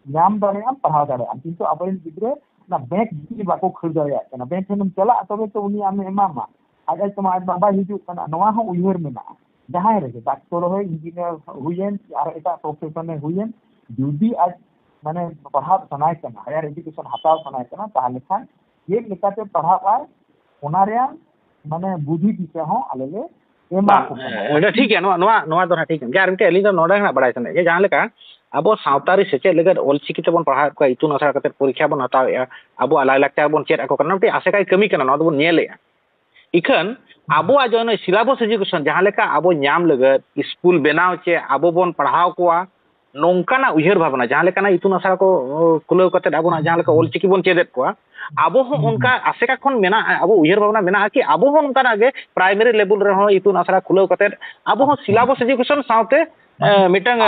ᱧᱟᱢ ᱫᱟᱲᱮᱭᱟᱜᱼᱟᱢ ᱯᱟᱲᱦᱟᱣ ᱫᱟᱲᱮᱭᱟᱜᱼᱟᱢ ᱠᱤᱱᱛᱩ ᱟᱵᱚᱨᱮᱱ ᱜᱤᱫᱽᱨᱟᱹ ᱚᱱᱟ ᱵᱮᱝᱠ ᱡᱩᱫᱤ ᱵᱟᱠᱚ ᱠᱷᱟᱹᱲ ᱫᱟᱲᱮᱭᱟᱜ ᱠᱟᱱᱟ ᱵᱮᱝᱠ ᱴᱷᱮᱱᱮᱢ ᱪᱟᱞᱟᱜᱼᱟ ᱛᱚᱵᱮ ᱛᱚ ᱩᱱᱤ ᱟᱢᱮ ᱮᱢᱟᱢᱟ ᱟᱡ ᱛᱮᱢᱟ ᱟᱡ ᱵᱟᱭ ᱦᱤᱡᱩᱜ ᱠᱟᱱᱟ ᱱᱚᱣᱟ ᱦᱚᱸ ᱩᱭᱦᱟᱹᱨ ᱢᱮᱱᱟᱜᱼᱟ ᱡᱟᱦᱟᱸᱭ ᱨᱮᱜᱮ ᱰᱟᱠᱛᱚᱨ ᱦᱳᱭ ᱤᱧᱡᱤᱱᱤᱭᱟᱨ ᱦᱩᱭᱮᱱ ᱟᱨ ᱮᱴᱟᱜ ᱯᱨᱚᱯᱷᱮᱥᱚᱱᱮ ᱦᱩᱭᱮᱱ ᱡᱩᱫᱤ ᱟᱡ ᱢᱟᱱᱮ ᱯᱟᱲᱦᱟᱣ ᱥᱟᱱᱟᱭ ᱠᱟᱱᱟ ᱦᱟᱭᱟᱨ ᱮᱰᱩকেᱥᱚᱱ ᱦᱟᱛᱟᱣ ᱥᱟᱱᱟᱭ ᱠᱟᱱᱟ ᱛᱟᱦᱞᱮ ᱠᱷᱟᱱ ᱪᱮᱫ ᱞᱮᱠᱟᱛᱮ ᱯᱟᱲᱦᱟᱜᱼᱟᱭ ᱚᱱᱟ ᱨᱮᱭᱟᱜ ᱢᱟᱱᱮ ᱵᱩᱫᱷᱤ ᱫᱤᱥᱟᱹ ᱦᱚᱸ ᱟᱞᱮ ᱞᱮ ᱮᱢᱟ ᱠᱚ ᱠᱟᱱᱟ ᱴᱷᱤᱠ ᱜᱮᱭᱟ ᱱᱚᱣᱟ ᱫᱚ ᱴᱷᱤᱠ ᱜᱮᱭᱟ ᱟᱨ ᱢᱤᱫᱴᱮᱡ ᱟᱹᱞᱤᱧ ᱫᱚ ᱱᱚᱰᱮ ᱦᱟᱸᱜ ᱵᱟᱲᱟᱭ ᱥᱟᱱᱟᱭᱮᱫ ᱡᱟᱦᱟᱸ ᱞᱮᱠᱟ ᱟᱵᱚ ᱥᱟᱶᱛᱟᱨᱤ ᱥᱮᱪᱮᱫ ᱞᱟᱹᱜᱤᱫ ᱚᱞᱪᱤᱠᱤ ᱛᱮᱵᱚᱱ ᱯᱟᱲᱦᱟᱣᱮᱫ ᱠᱚᱣᱟ ᱤᱛᱩᱱ ᱟᱥᱲᱟ ᱠᱟᱛᱮ ᱯᱚᱨᱤᱠᱷᱟ ᱵᱚᱱ ᱦᱟᱛᱟᱣᱮᱫᱼᱟ ᱟᱵᱚᱣᱟᱜ ᱞᱟᱭᱼᱞᱟᱠᱪᱟᱨ ᱵᱚᱱ ᱪᱮᱫ ᱟᱠᱚ ᱠᱟᱱᱟ ᱢᱤᱫᱴᱮᱡ ᱟᱥᱮᱠᱟᱭ ᱠᱟᱹᱢᱤ ᱠᱟᱱᱟ ᱱᱚᱣᱟ ᱫᱚᱵᱚᱱ ᱧᱮᱞᱮᱫᱼᱟ ᱤᱠᱷᱟᱹᱱ ᱟᱵᱚᱣᱟᱜ ᱡᱮ ᱥᱤᱞᱟᱵᱚᱥ ᱮᱰᱩᱠᱮᱥᱚᱱ ᱡᱟᱦᱟᱸ ᱞᱮᱠᱟ ᱟᱵᱚ ᱧᱟᱢ ᱞᱟᱹᱜᱤᱫ ᱥᱠᱩᱞ ᱵᱮᱱᱟᱣ ᱪᱮ ᱟᱵᱚ ᱵᱚᱱ ᱯᱟᱲᱦᱟᱣ ᱠᱚᱣᱟ ᱱᱚᱝᱠᱟᱱᱟᱜ ᱩᱭᱦᱟᱹᱨ ᱵᱷᱟᱵᱽᱱᱟ ᱡᱟᱦᱟᱸ ᱞᱮᱠᱟᱱᱟᱜ ᱤᱛᱩᱱ ᱟᱥᱲᱟ ᱠᱚ ᱠᱷᱩᱞᱟᱹᱣ ᱠᱟᱛᱮᱫ ᱟᱵᱚᱱᱟᱜ ᱡᱟᱦᱟᱸ ᱞᱮᱠᱟ ᱚᱞᱪᱤᱠᱤ ᱵᱚᱱ ᱪᱮᱫ ᱮᱫ ᱠᱚᱣᱟ ᱟᱵᱚ ᱦᱚᱸ ᱚᱱᱠᱟ ᱟᱥᱮᱠᱟ ᱠᱷᱚᱱ ᱢᱮᱱᱟᱜᱼᱟ ᱟᱵᱚ ᱩᱭᱦᱟᱹᱨ ᱵᱷᱟᱵᱽᱱᱟ ᱢᱮᱱᱟᱜᱼᱟ ᱠᱤ ᱟᱵᱚ ᱦᱚᱸ ᱚᱱᱠᱟᱱᱟᱜ ᱜᱮ ᱯᱨᱟᱭᱢᱟᱨᱤ ᱞᱮᱵᱮᱞ ᱨᱮᱦᱚᱸ ᱤᱛᱩᱱ ᱟᱥᱲᱟ ᱠᱷᱩᱞᱟᱹᱣ ᱠᱟᱛᱮᱫ ᱟᱵᱚ ᱦᱚᱸ ᱥᱤᱞᱟᱵᱚᱥ ᱮᱰᱩᱠᱮᱥᱚᱱ ᱥᱟᱶᱛᱮ ᱢᱤᱫᱴᱟᱝ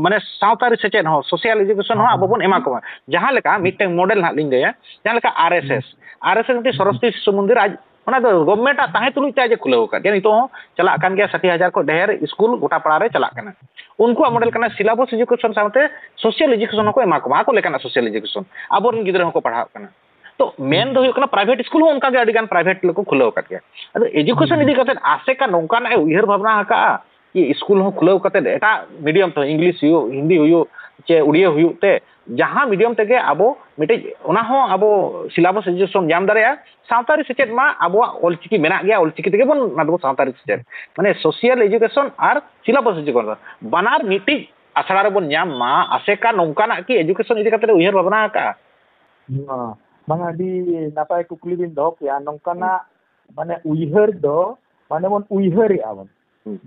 ᱢᱟᱱᱮ ᱥᱟᱶᱛᱟᱨᱤ ᱥᱮᱪᱮᱫ ᱦᱚᱸ ᱥᱳᱥᱤᱭᱟᱞ ᱮᱰᱩᱠᱮᱥᱚᱱ ᱦᱚᱸ ᱟᱵᱚ ᱵᱚᱱ ᱮᱢᱟ ᱠᱚᱣᱟ ᱡᱟᱦᱟᱸ ᱞᱮᱠᱟ ᱢᱤᱫᱴᱟᱝ ᱢᱚᱰᱮᱞ ᱦᱟᱸᱜ ᱞᱤᱧ ᱞᱟᱹᱭᱟ ᱡᱟᱦᱟᱸ ᱞᱮᱠᱟ RSS ᱢᱤᱫᱴᱤᱡ ᱥᱚᱨᱚᱥᱚᱛᱤ ᱥᱤᱥᱩ ᱢᱚᱱᱫᱤᱨ ᱟᱡ ᱚᱱᱟ ᱫᱚ ᱜᱚᱵᱷᱢᱮᱱᱴᱟᱜ ᱛᱟᱦᱮᱸ ᱛᱩᱞᱩᱡ ᱛᱮ ᱟᱡ ᱮ ᱠᱷᱩᱞᱟᱹᱣ ᱟᱠᱟᱫ ᱜᱮᱭᱟ ᱱᱤᱛᱚᱜ ᱦᱚᱸ ᱪᱟᱞᱟᱜ ᱠᱟᱱ ᱜᱮᱭᱟ 60,000 ᱠᱷᱚᱱ ᱰᱷᱮᱨ ᱥᱠᱩᱞ ᱜᱚᱴᱟ ᱯᱟᱲᱟ ᱨᱮ ᱪᱟᱞᱟᱜ ᱠᱟᱱᱟ ᱩᱱᱠᱩᱣᱟᱜ ᱢᱚᱰᱮᱞ ᱠᱟᱱᱟ ᱥᱤᱞᱟᱵᱚᱥ ᱮᱰᱩᱠᱮᱥᱚᱱ ᱥᱟᱶᱛᱮ ᱥᱳᱥᱤᱭᱟᱞ ᱮᱰᱩᱠᱮᱥᱚᱱ ᱦᱚᱸᱠᱚ ᱮᱢᱟ ᱠᱚᱣᱟ ᱟᱠᱚ ᱞᱮᱠᱟᱱᱟᱜ ᱥᱳᱥᱤᱭᱟᱞ ᱮᱰᱩᱠᱮᱥᱚन ᱟᱵᱚᱨᱮᱱ ᱜᱤᱫᱽᱨᱟᱹ ᱦᱚᱸᱠᱚ ᱯᱟᱲᱦᱟᱜ ᱠᱟᱱᱟ ᱛᱚ ᱢᱮᱱ ᱫᱚ ᱦᱩᱭᱩᱜ ᱠᱟᱱᱟ ᱯᱨᱟᱭᱵᱷᱮᱴ ᱥᱠᱩᱞ ᱦᱚᱸ ᱚᱱᱠᱟᱜᱮ ᱟᱹᱰᱤᱜᱟᱱ ᱯᱨᱟᱭᱵᱷᱮᱴ ᱠᱚ ᱠᱷᱩᱞᱟᱹᱣ ᱟᱠᱟᱫ ᱜᱮᱭᱟ ᱟᱫᱚ ᱮᱰᱩᱠᱮᱥᱚᱱ ᱤᱫᱤ ᱠᱟᱛᱮᱫ ᱟᱥᱮᱠᱟ ᱱᱚᱝᱠᱟᱱᱟᱜ ᱮ ᱩᱭᱦᱟᱹᱨ ᱵᱷᱟᱵᱽᱱᱟ ᱟᱠᱟᱜᱼᱟ कि स्कूल हो खुलाव कते एटा मीडियम तो इंग्लिश हुयो हिंदी हुयो चे उड़िया हुयो ते जहां मीडियम तेगे आबो मिटे ओना हो आबो सिलेबस एजुकेशन जाम दारेया सावतारी सेचेद मा आबो ऑलचिकी मेना गया ऑलचिकी तेगे बन नादो सावतारी सेचेद माने सोशल एजुकेशन और सिलेबस एजुकेशन बानार मिटी आसड़ा रे बन जाम मा आसेका नोंकाना कि एजुकेशन इदि कते उयहर भावना का bang adi napai kukli bin doh ya nongkana mane uihar do mane bon uihari abon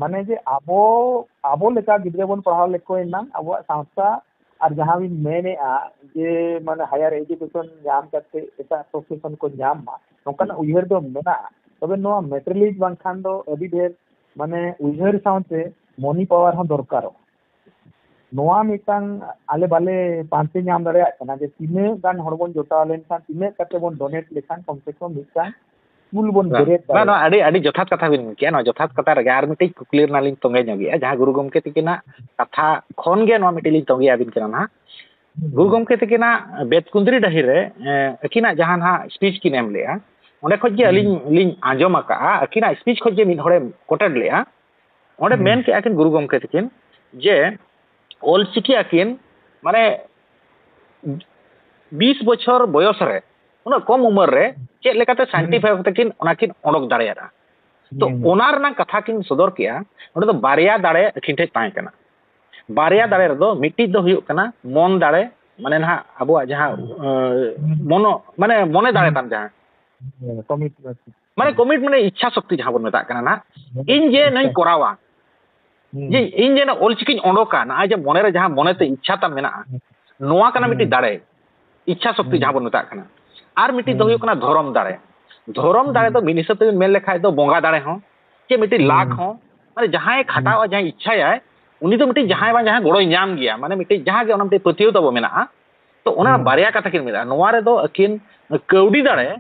mane je abo leka gidre bon pahal leko enang abo sanstha ar jahan bin mene a je mane higher education jam kate eta profession ko jam ma nongkana uihar do mena tobe no materialist bang khan do adi der mane uihar saunte moni power hon dorkaro noa mitang ale bale pante nyam dare kana je tine gan horbon jota len kan tine kate bon donate lekhan kom se kom mitang mul bon bere no adi jothat katha bin ke no jothat katha re ar mitai clear na lin tonge nyogi jaha guru gomke tikina katha khon ge no mitai lin tonge abin kana na guru gomke tikina betkundri dahi re akina jahan ha speech kin em lea onde khoj ge alin lin anjom aka akina speech khoj ge min hore quoted lea onde men ke akin guru gomke tikin je ऑलचिकी आकिन माने 20 बछर बयस रे उना कम उमर रे check लेकाते scientific तकिन ओनाकिन ओडक दाड़ेया तो ओना रना कथा किन सदर किया ओडे तो बारिया दाड़े अकिन ठे ताय कना बारिया दाड़े रे दो मिट्टी दो हुयुक कना मन दाड़े माने ना आबो जहां मनो माने मने दाड़े ताम जहां कमिट माने इच्छा शक्ति जहां बन मेता कना ना इन जे नहीं करावा जे इन जेना ऑलचिकी ओंडोका ना जे मने रे जहां मने ते इच्छा ता मेना नोआ कना मिट्टी दाड़े इच्छा शक्ति जहां बन मेता कना आर मिट्टी दो हुयुक कना धरम दाड़े तो मिनिसत ते मेल लेखाय दो बोंगा दाड़े हो जे मिट्टी लाख हो माने जहां खाटावा जहां इच्छाया उनी तो मिट्टी जहां बा जहां गोड़ोय नाम गया माने मिट्टी जहां ge ओना मिट्टी पतियो तबो मेना तो ओना बारिया कथा किन मेना नोआ रे दो अकिन कौडी दाड़े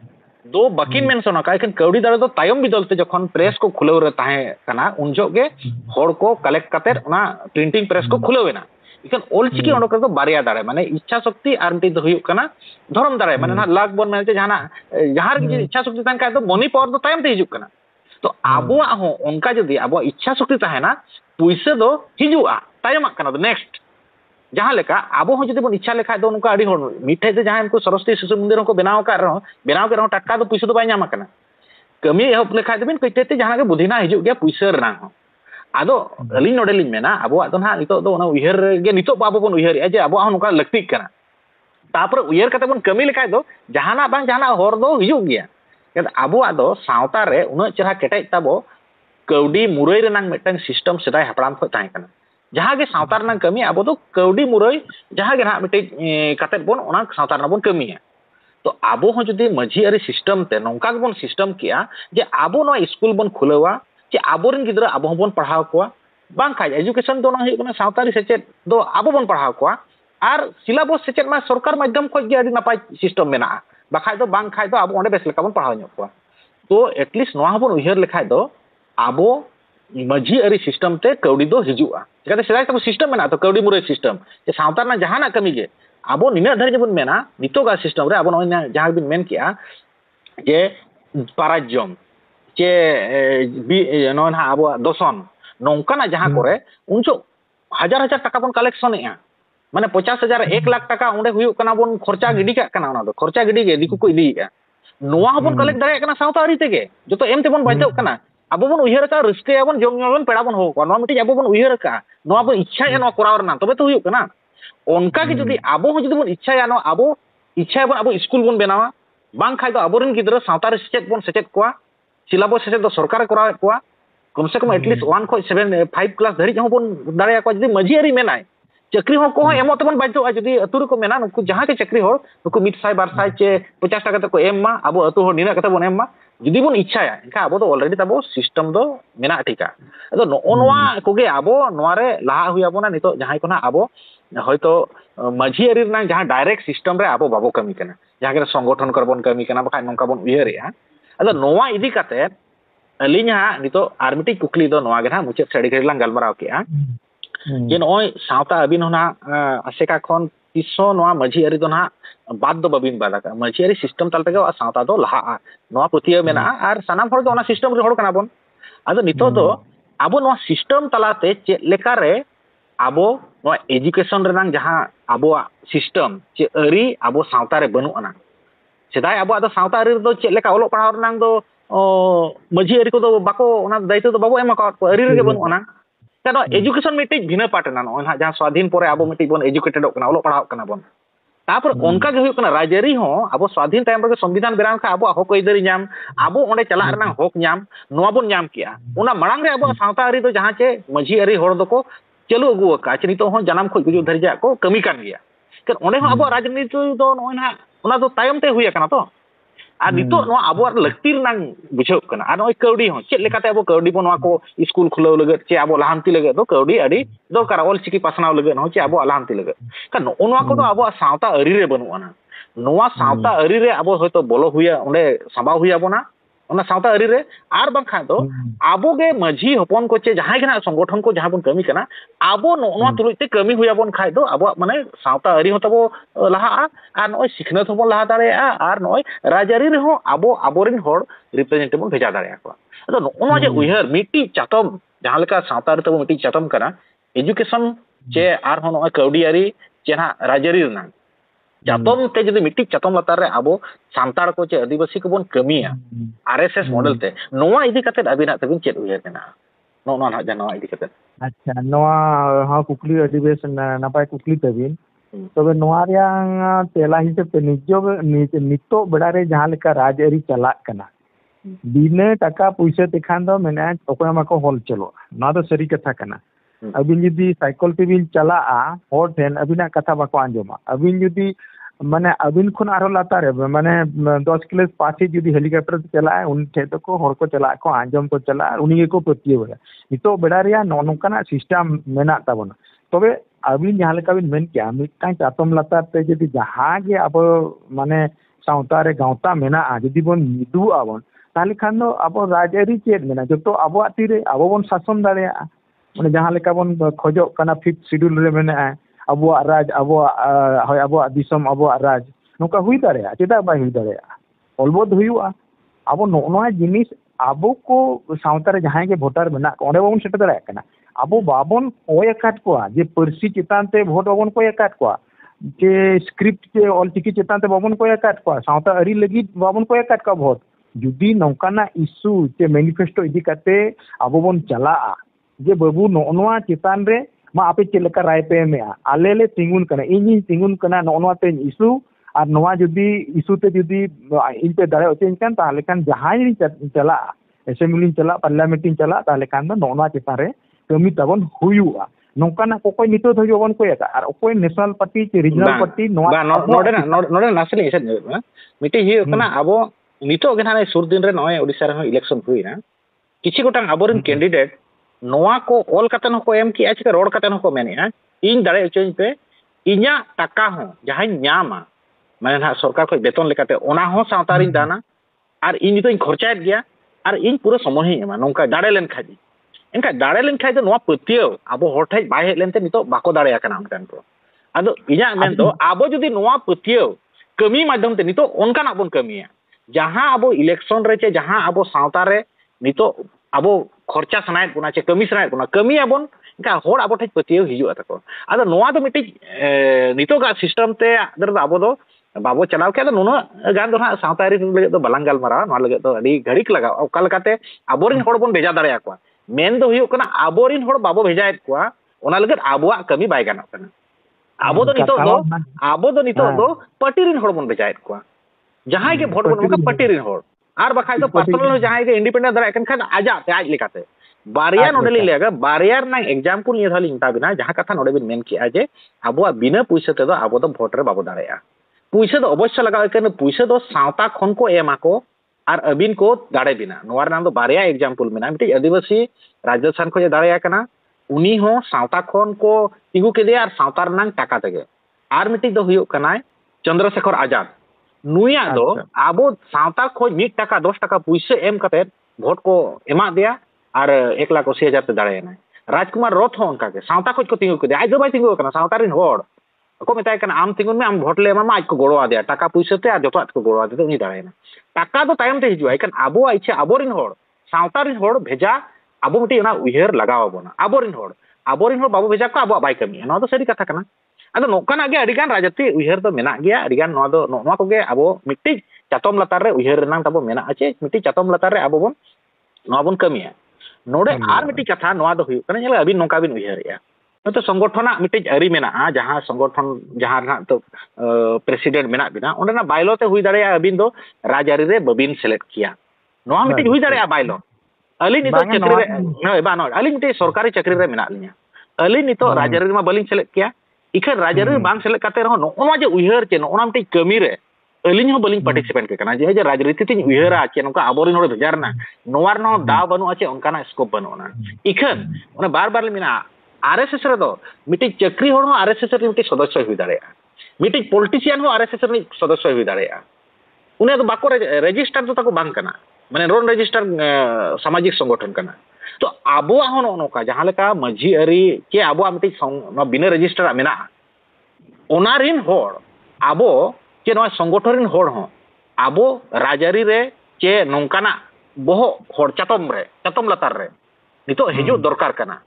दो बकिन मेंशन का एखन कौड़ी दाड़े दो तायम बिदलते जखन प्रेस को खुलाव रे ताहे कना उन जो गे हर को कलेक्ट कते ओना प्रिंटिंग प्रेस को खुलावेना इखन ऑलचिकी ओंडक रे दो बारिया दाड़े माने इच्छा शक्ति आर मिट्टी दो हुयुक कना धरम दाड़े माने ना लाख बन मेलते जहाना जहां रे इच्छा शक्ति तान का दो मनी पावर दो तायम ते हिजुक कना तो आबो हो उनका जदी आबो इच्छा शक्ति ताहेना पुइसे दो हिजुआ तायम कना दो नेक्स्ट जहां लेका आबो हो जदी बन इच्छा लेखा दो उनका अडी होर मिठे दे जहां उनको सरस्वती शिशु मंदिर को बनाव का रहो टक्का दो पैसा दो बाय नाम कना कमी एहब लेखा दबिन कइते जहां के बुधिना हिजुक गया पैसा रना हो आदो अलिन नोडेलिन मेना आबो आदो ना नितो दो ना उयहर गे नितो बाबो बन उयहर जे आबो हो नुका लक्ति कना तापर उयहर कते बन कमी लेखा दो जहाना बांग जहाना होर दो हिजुक गया के आबो आदो सावता रे उना चेहरा केटे ताबो कौडी मुरई रनांग मेटन सिस्टम सेदाय हपड़ाम खो ताहे कना जहाँ के सावता रनांग कमी अब तो कौडी मुरई जहाँ के ना मिटे कतेत बोन ओना सावता रना बोन कमी है तो अब हो जुदी मझी अरी सिस्टम ते नौका के बोन सिस्टम किया जे अब नो स्कूल बोन खुलवा जे आबोरन गिद्रा अब बोन पढ़ाव कोआ बांग खाय एजुकेशन दो ना हुई कना सावतारी सेचेत दो अब बोन पढ़ाव कोआ आर सिलेबस सेचेत मा सरकार माध्यम खो गे आदि नापाय सिस्टम मेना बाखाय दो बांग खाय दो अब ओंडे बेस लेका बोन पढ़ाव ᱧᱚᱜ कोआ तो एटलिस्ट नोआ बोन उयहर लेखाय दो अब मझी अरी सिस्टम ते कौडी दो हिजुआ चिकाते सेदाय तब सिस्टम मेना तो कौडी मुरई सिस्टम जे सावता ना जहाना कमी गे अब निना धर जबन मेना नितोगा सिस्टम रे अब नोना जहां बिन मेन किया जे पाराजम चे नोना अब दोसन नौकाना जहां करे उनचो हजार हजार टाका बन कलेक्शन एआ माने 50,000 1 लाख टाका उंडे हुयु कना बन खर्चा गिडी का कना ओना दो खर्चा गिडी गे दिकु को इदी का नोआ बन कलेक्ट दारे कना सावता अरी तेगे जतो एम तेबन बाइतो कना अब बन उयहर का रिस्के बन जम जम पेड़ा बन हो नोआ मिटी अब बन उयहर का नोआ बन इच्छा या नो कोराव रना तबे तो हुयु कना उनका के जदी अब हो जदी बन इच्छा या नो अब इच्छा बन अब स्कूल बन बनावा बांग खाय दो अबोरन गिद्रा सावता रे सेचेत बन सेचेत कोआ सिलेबस सेचेत दो सरकार कोराव कोआ कम से कम एटलिस्ट 1 खो 7 5 क्लास धरि हो बन दाड़े को जदी मझी अरी मेनाय चक्री हो को एमो तबन बाइतो जदी अतुर को मेना नुकु जहां के चक्री हो नुकु 100 200 चे 50 टाका को एममा अब अतु हो निना कते बन एममा जदी बन इच्छाया एका अब तो ऑलरेडी तबो सिस्टम दो मेना ठीका अदो नोआ कोगे अब नोआ रे लाहा हुया बना नितो जहां कोना अब हयतो मझी अरी ना जहां डायरेक्ट सिस्टम रे अब बाबो कमी कना जहां के संगठन करबन कमी कना बखा नंका बन उयहरिया अदो नोआ इदी काते अलिना नितो आर मिटी कुकली दो नोआ गे ना मुचे सड़ी घड़ी लांग गलमराव किया जे नोय सावता अबिन होना आसेका खन तिसो नोआ मझी अरी दो ना बाद दो बबिन बादाका मझी अरी सिस्टम तालते गे सावता दो लहा नोआ प्रतिय मेना आर सनाम हर दो ना सिस्टम रे हर कना बन आदो नितो दो आबो नोआ सिस्टम तालाते चे लेका रे आबो नोआ एजुकेशन रेनांग जहां आबो सिस्टम चे अरी आबो सावता रे बनु अना सेदाय आबो आदो सावता अरी दो चे लेका ओलो पढ़ाव रेनांग दो मझी अरी को दो बाको ओना दायित्व दो बाबो एमा को अरी रे बनु अना तनो एजुकेशन मिटिज भिना पाटना नो ना जहां स्वाधीन परे आबो मिटिज बन एजुकेटेड कना ओलो पढ़ाव कना बन तापर उनका के हुई कना राजरी हो आबो स्वाधीन टाइम रे संविधान बेराम खा आबो हक अइदारी नाम आबो ओंडे चला रना हक नाम नोआ बन नाम किया उना मरांग रे आबो सावता अरी दो जहां चे मझी अरी होड़ दो को चलू अगु का चे नितो हो जनाम खो गुजु धरजा को कमी कान गया के ओंडे हो आबो राजनीति दो नो ना उना दो तायम ते हुई कना तो आ नितो नो आबो लक्ति रनांग बुझाव कना आ नोय कौडी हो चेत लेकाते आबो कौडी बो नोआ को स्कूल खुलाव लगे चे आबो लाहांती लगे दो कौडी अडी दरकार ऑल चिकी पासनाव लगे हो चे आबो लाहांती लगे का नोआ को दो आबो सावता अरी रे बनु अना नोआ सावता अरी रे आबो होयतो बोलो हुया ओंडे साबाव हुया बोना ओना सावता अरी रे आर बांखा दो आबो गे मझी हपन को चे जहां गना संगठन को जहां बन कमी कना आबो नोआ तुलुते कमी हुया बन खाय दो आबो माने सावता अरी हो तबो लहा आर नोय सिखनत होबन लहा दारे आर नोय राजारी रे हो आबो आबोरिन होड़ रिप्रेजेंटेटिव बन भेजा दारे को अदो नोआ जे उयहर मिटी चातम जहां लेका सावता रे तबो मिटी चातम कना एजुकेशन चे आर हो नोय कौडी अरी चे ना राजारी रना चातम ते जदि मिटी चातम लतार रे आबो सांतार को चे आदिवासी को बन कमिया आरएसएस मॉडल ते नोआ इदी कते अबिना तबिन चेत उयहर कना नोआ ना जानो इदी कते अच्छा नोआ हा कुकली अधिवेशन नापाय कुकली तबिन तबे नोआ रिया तेला हिसाब ते नितो बड़ा रे जहां लेका राजआरी चला कना बिना टाका पैसा तेखान दो मेना ओकरा मा को हॉल चलो ना तो सरी कथा कना अबिन जुदी साइकिल ते बिन चला हॉल ठेन अबिना कथा बाको आंजोमा अबिन जुदी माने अबिन खुन आरो लाता रे माने 10 किलो पाछे जुदी हेलीकॉप्टर चला उन ठे तो को हर को चला को आंजम को चला उनी को पतिये बड़ा नितो बेड़ा रिया नोनकाना सिस्टम मेना ताबन तबे अबिन जहां लेका बिन मेन किया मिटा चातम लाता ते जुदी जहां गे अब माने सावता रे गावता मेना जुदी बन मिदु आबन ताले खान दो अब राजआरी चेत मेना जतो अब आतीरे अब बन शासन दाड़िया माने जहां लेका बन खोजो कना 5th शेड्यूल रे मेना अब राज अब दिसम अब राज नोका हुई दाड़िया चेदा बाय हुई दाड़िया अलबद हुआ अब नोआ जिनिस अब को सावता रे जहां के वोटर मेना ओंडे बन सेट दाड़िया कना अब बाबन ओय काट को जे परसी चितान ते वोट बाबन को काट को जे स्क्रिप्ट के ऑल टिकी चितान ते बाबन को काट को सावता अरी लगी बाबन को काट को वोट जुदी नौकाना इशू जे मैनिफेस्टो इदी काते अब बन चला जे बाबू नोआ चितान रे मा आपे चेलका राय पे में आले ले तिंगुन कना इनी तिंगुन कना नोआ ते इशू और नोआ जुदी इशू ते जुदी इन पे दाड़े ओचेन कान ताले कान जहां चला असेंबली चला पार्लियामेंट चला ताले कान नोआ चितान रे कमी तबन हुयुआ nongkana kokoy nito dho jobon koy aka ar okoy national party che regional party node nasli iset miti hi kana abo nito ge hana sur din re noy odisha re election huina kichi gotang aborin candidate noa ko ol katen hoko em ki achika rod katen hoko menea ᱤᱧ ᱫᱟᱲᱮ ᱦᱚᱪᱚᱧ ᱯᱮ ᱤᱧᱟᱹᱜ ᱴᱟᱠᱟ ᱦᱚᱸ ᱡᱟᱦᱟᱸᱧ ᱧᱟᱢᱟ ᱢᱟᱱᱮ ᱱᱟᱦᱟᱜ ᱥᱚᱨᱠᱟᱨ ᱠᱷᱚᱱ ᱵᱮᱛᱚᱱ ᱞᱮᱠᱟᱛᱮ ᱚᱱᱟ ᱦᱚᱸ ᱥᱟᱶᱛᱟ ᱨᱤᱧ ᱫᱟᱱᱟ ᱟᱨ ᱤᱧ ᱱᱤᱛᱚᱜ ᱤᱧ ᱠᱷᱚᱨᱪᱟᱭᱮᱫ ᱜᱮᱭᱟ ᱟᱨ ᱤᱧ ᱯᱩᱨᱟᱹ ᱥᱚᱢᱚᱭ ᱤᱧ ᱮᱢᱟ ᱱᱚᱝᱠᱟ ᱫᱟᱲᱮ ᱞᱮᱱᱠᱷᱟᱡ ᱮᱱᱠᱷᱟᱡ ᱫᱟᱲᱮ ᱞᱮᱱᱠᱷᱟᱡ ᱫᱚ ᱱᱚᱣᱟ ᱯᱟᱹᱛᱭᱟᱹᱣ ᱟᱵᱚ ᱦᱚᱲ ᱴᱷᱮᱡ ᱵᱟᱭ ᱦᱮᱡ ᱞᱮᱱᱛᱮ ᱱᱤᱛᱚᱜ ᱵᱟᱠᱚ ᱫᱟᱲᱮᱭᱟᱜ ᱠᱟᱱᱟ ᱚᱱᱠᱟᱱ ᱠᱚ ᱟᱫᱚ ᱤᱧᱟᱹᱜ ᱢᱮᱱ ᱫᱚ ᱟᱵᱚ ᱡᱩᱫᱤ ᱱᱚᱣᱟ ᱯᱟᱹᱛᱭᱟᱹᱣ ᱠᱟᱹᱢᱤ ᱢᱟᱫᱽᱫᱷᱚᱢ ᱛᱮ ᱱᱤᱛᱚᱜ ᱚᱱᱠᱟᱱᱟᱜ ᱵᱚᱱ ᱠᱟᱹᱢᱤᱭᱟ ᱡᱟᱦᱟᱸ ᱟᱵᱚ ᱤᱞᱮᱠᱥᱚᱱ ᱨᱮ ᱪᱮ ᱡᱟᱦᱟᱸ ᱟᱵᱚ ᱥᱟᱶᱛᱟ ᱨᱮ ᱱᱤᱛᱚᱜ ᱟᱵᱚ ᱠᱷᱚᱨᱪᱟ ᱥᱟᱱᱟᱭᱮᱫ ᱵᱚᱱᱟ ᱪᱮ ᱠᱟᱹᱢᱤ ᱥᱟᱱᱟᱭᱮᱫ ᱵᱚᱱᱟ ᱠᱟᱹᱢᱤᱭᱟᱵᱚᱱ ᱮᱱᱠᱷᱟᱱ ᱦᱚᱲ ᱟᱵᱚ ᱴᱷᱮᱡ ᱯᱟᱹᱛᱭᱟᱹᱣ ᱦᱤᱡᱩᱜᱼᱟ ᱛᱟᱠᱚ ᱟᱫᱚ ᱱᱚᱣᱟ ᱫᱚ ᱢᱤᱫᱴᱤᱡ ᱱᱤᱛᱚᱜᱟᱜ ᱥᱤᱥᱴᱮᱢ ᱛᱮ ᱟᱵᱚ ᱫᱚ ᱵᱟᱵᱚ ᱪᱟᱞᱟᱣ ᱠᱮᱫᱟ ᱱᱩᱱᱟᱹᱜ ᱜᱟᱱ ᱫᱚ ᱦᱟᱸᱜ ᱥᱟᱶᱛᱟᱨᱤ ᱞᱟᱹᱜᱤᱫ ᱫᱚ ᱵᱟᱞᱟᱝ ᱜᱟᱞᱢᱟᱨᱟᱣᱟ ᱱᱚᱣᱟ ᱞᱟᱹᱜᱤᱫ ᱫᱚ ᱟᱹᱰᱤ ᱜᱷᱟᱹᱲᱤᱠ ᱞᱟᱜᱟᱜᱼᱟ ᱚᱠᱟ ᱞᱮᱠᱟᱛᱮ ᱟᱵᱚᱨᱮᱱ ᱦᱚᱲ ᱵᱚᱱ ᱵᱷᱮᱡᱟ ᱫᱟᱲᱮᱭᱟᱠᱚᱣᱟ ᱢᱮᱱ ᱫᱚ ᱦᱩᱭᱩᱜ ᱠᱟᱱᱟ ᱟᱵᱚᱨᱮᱱ ᱦᱚᱲ ᱵᱟᱵᱚ ᱵᱷᱮᱡᱟᱭᱮᱫ ᱠᱚᱣᱟ ᱚᱱᱟ ᱞᱟᱹᱜᱤᱫ ᱟᱵᱚᱣᱟᱜ ᱠᱟᱹᱢᱤ ᱵᱟᱭ ᱜᱟᱱᱚᱜ ᱠᱟᱱᱟ ᱟᱵᱚ ᱫᱚ ᱱᱤᱛᱚᱜ ᱫᱚ ᱯᱟর্টি ᱨᱮᱱ ᱦᱚᱲ ᱵᱚᱱ ᱵᱷᱮᱡᱟᱭᱮᱫ ᱠᱚᱣᱟ ᱡᱟᱦᱟᱸᱭ ᱜᱮ ᱵᱷᱳᱴ ᱵᱚᱱ ᱮᱢᱟ ᱯᱟর্টি ᱨᱮᱱ ᱦᱚᱲ ᱟᱨ ᱵᱟᱠᱷᱟᱡ ᱫᱚ ᱯᱟᱨᱥᱚᱱᱟᱞ ᱡᱟᱦᱟᱸᱭ ᱜᱮ ᱤᱱᱰᱤᱯᱮন্ডেন্ট ᱫᱟᱲᱮᱭᱟᱜ ᱠᱷᱟᱱ ᱟᱡᱟᱜ ᱛᱮ ᱟᱡ ᱞᱮᱠᱟᱛᱮ ᱵᱟᱨᱭᱟ ᱱᱚᱰᱮ ᱞᱤᱧ ᱞᱟᱹᱭᱟ ᱵᱟᱨᱭᱟ ᱨᱮᱱᱟᱜ ᱮᱠᱡᱟᱢᱯᱚᱞ ᱱᱤᱭᱟᱹ ᱫᱷᱟᱣ ᱞᱤᱧ ᱢᱮᱛᱟᱵᱤᱱᱟ ᱡᱟᱦᱟᱸ ᱠᱟᱛᱷᱟ ᱱᱚᱰᱮ ᱵᱤᱱ ᱢᱮᱱ ᱠᱮᱜᱼᱟ ᱡᱮ ᱟᱵᱚᱣᱟᱜ ᱵᱤᱱᱟᱹ ᱯᱩᱭᱥᱟᱹ ᱛᱮᱫᱚ ᱟᱵᱚ ᱫᱚ ᱵᱷᱳᱴ ᱨᱮ ᱵᱟᱵᱚ ᱫᱟᱲᱮᱭᱟᱜᱼᱟ ᱯᱩᱭᱥᱟᱹ ᱫᱚ ᱚᱵᱚᱥᱥᱳᱭ ᱞᱟᱜᱟᱣ ᱠᱟᱱᱟ ᱯᱩᱭᱥᱟᱹ ᱫᱚ ᱥᱟᱶᱛᱟ ᱠᱷᱚᱱ ᱠᱚ ᱮᱢᱟ ᱠᱚ ᱟᱨ ᱟᱹᱵᱤᱱ ᱠᱚ ᱫᱟᱲᱮ ᱵᱤᱱᱟ ᱱᱚᱣᱟ ᱨᱮᱱᱟᱜ ᱫᱚ ᱵᱟᱨᱭᱟ ᱮᱠᱡᱟᱢᱯᱚᱞ ᱢᱮᱱᱟᱜᱼᱟ ᱢᱤᱫᱴᱤᱡ ᱟᱹᱫᱤᱵᱟᱹᱥᱤ ᱨᱟᱡᱚᱥᱛᱷᱟᱱ ᱠᱷᱚᱱ ᱫᱟᱲᱮᱭᱟ ᱠᱟᱱᱟ ᱩᱱᱤ ᱦᱚᱸ ᱥᱟᱶᱛᱟ ᱠᱷᱚᱱ ᱠᱚ ᱛᱤᱸᱜᱩ ᱠᱮᱫᱮᱭᱟ ᱟᱨ ᱥᱟᱶᱛᱟ ᱨᱮᱱᱟᱜ ᱴᱟᱠᱟ ᱛᱮᱜᱮ ᱟᱨ ᱢᱤᱫᱴᱤᱡ ᱫᱚ ᱦᱩᱭᱩᱜ ᱠᱟᱱᱟᱭ ᱪᱚᱱᱫᱨᱚᱥᱮᱠᱷᱚᱨ ᱟᱡᱟᱫ ᱱᱩᱭᱟᱜ ᱫᱚ ᱟᱵᱚ ᱥᱟᱶᱛᱟ ᱠᱷᱚᱱ 1 টাকা 10 টাকা ᱯᱩᱭᱥᱟᱹ ᱮᱢ ᱠᱟᱛᱮ ᱵᱷᱳᱴ ᱠᱚ ᱮᱢᱟ ᱫᱮᱭᱟ ᱟᱨ 1,80,000 ᱛᱮ ᱫᱟᱲᱮᱭᱮᱱᱟᱭ राजकुमार रथ हो उनका के सावता खोज को तिंगु के आज दो बाय तिंगु कना सावता रिन होड़ को मेताय कना आम तिंगुन में आम भोट ले एमा आज को गोड़ो आदे टाका पैसा ते आ जतो को गोड़ो आदे उनी दाड़ायना टाका दो टाइम ते हिजु आइकन आबो आइछे आबोरिन होड़ सावता रिन होड़ भेजा आबो मिटी ना उयहर लगाव बोना आबोरिन होड़ बाबू भेजा को आबो बाय कमी ना तो सरी कथा कना आदो नोकाना गे अडिगान राजती उयहर तो मेना गया अडिगान नो दो नो को गे आबो मिटी चातम लतार रे उयहर रनांग ताबो मेना आचे मिटी चातम लतार रे आबो बोन नो बोन कमिया नोडे आर मिटी कथा नोआ दो हुयु कना अबिन नोका बिन उयहरिया तो संगठना मिटी अरी मेना जहां संगठन जहां ना तो प्रेसिडेंट मेना बिना ओंडेना बायलो ते हुई दाड़े अबिन दो राजारी रे बबिन सेलेक्ट किया नोआ मिटी हुई दाड़े बायलो अली नितो चक्री रे नय बा नो अली मिटी सरकारी चक्री रे मेना लिया अली नितो राजारी रे मा बलिन सेलेक्ट किया इखर राजारी रे बांग सेलेक्ट काते रहो नोआ जे उयहर चे नोना मिटी कमी रे अलिन हो बलिन पार्टिसिपेट के कना जे राजनीति तिन उयहरा चे नोका आबोरिन होड़ भेजारना नोवार नो दाव बनु आचे उनकाना स्कोप बनुना इखन ओने बार-बार मिना आरएसएस रे दो मिटी चक्री होड़ हो आरएसएस रे मिटी सदस्य हुई दाड़ेया मिटी पॉलिटिशियन हो आरएसएस रे सदस्य हुई दाड़ेया उने दो बाको रजिस्टर तो ताको बांग कना माने रोन रजिस्टर सामाजिक संगठन कना तो आबो हो नोका जहां लेका मझी अरी के आबो मिटी बिना रजिस्टर मेना ओनारिन होड़ आबो चे नवा संगठन होड़ हो आबो राजारी रे चे नोंकाना बहो होड़ चातम लतार रे नितो हिजु दरकार कना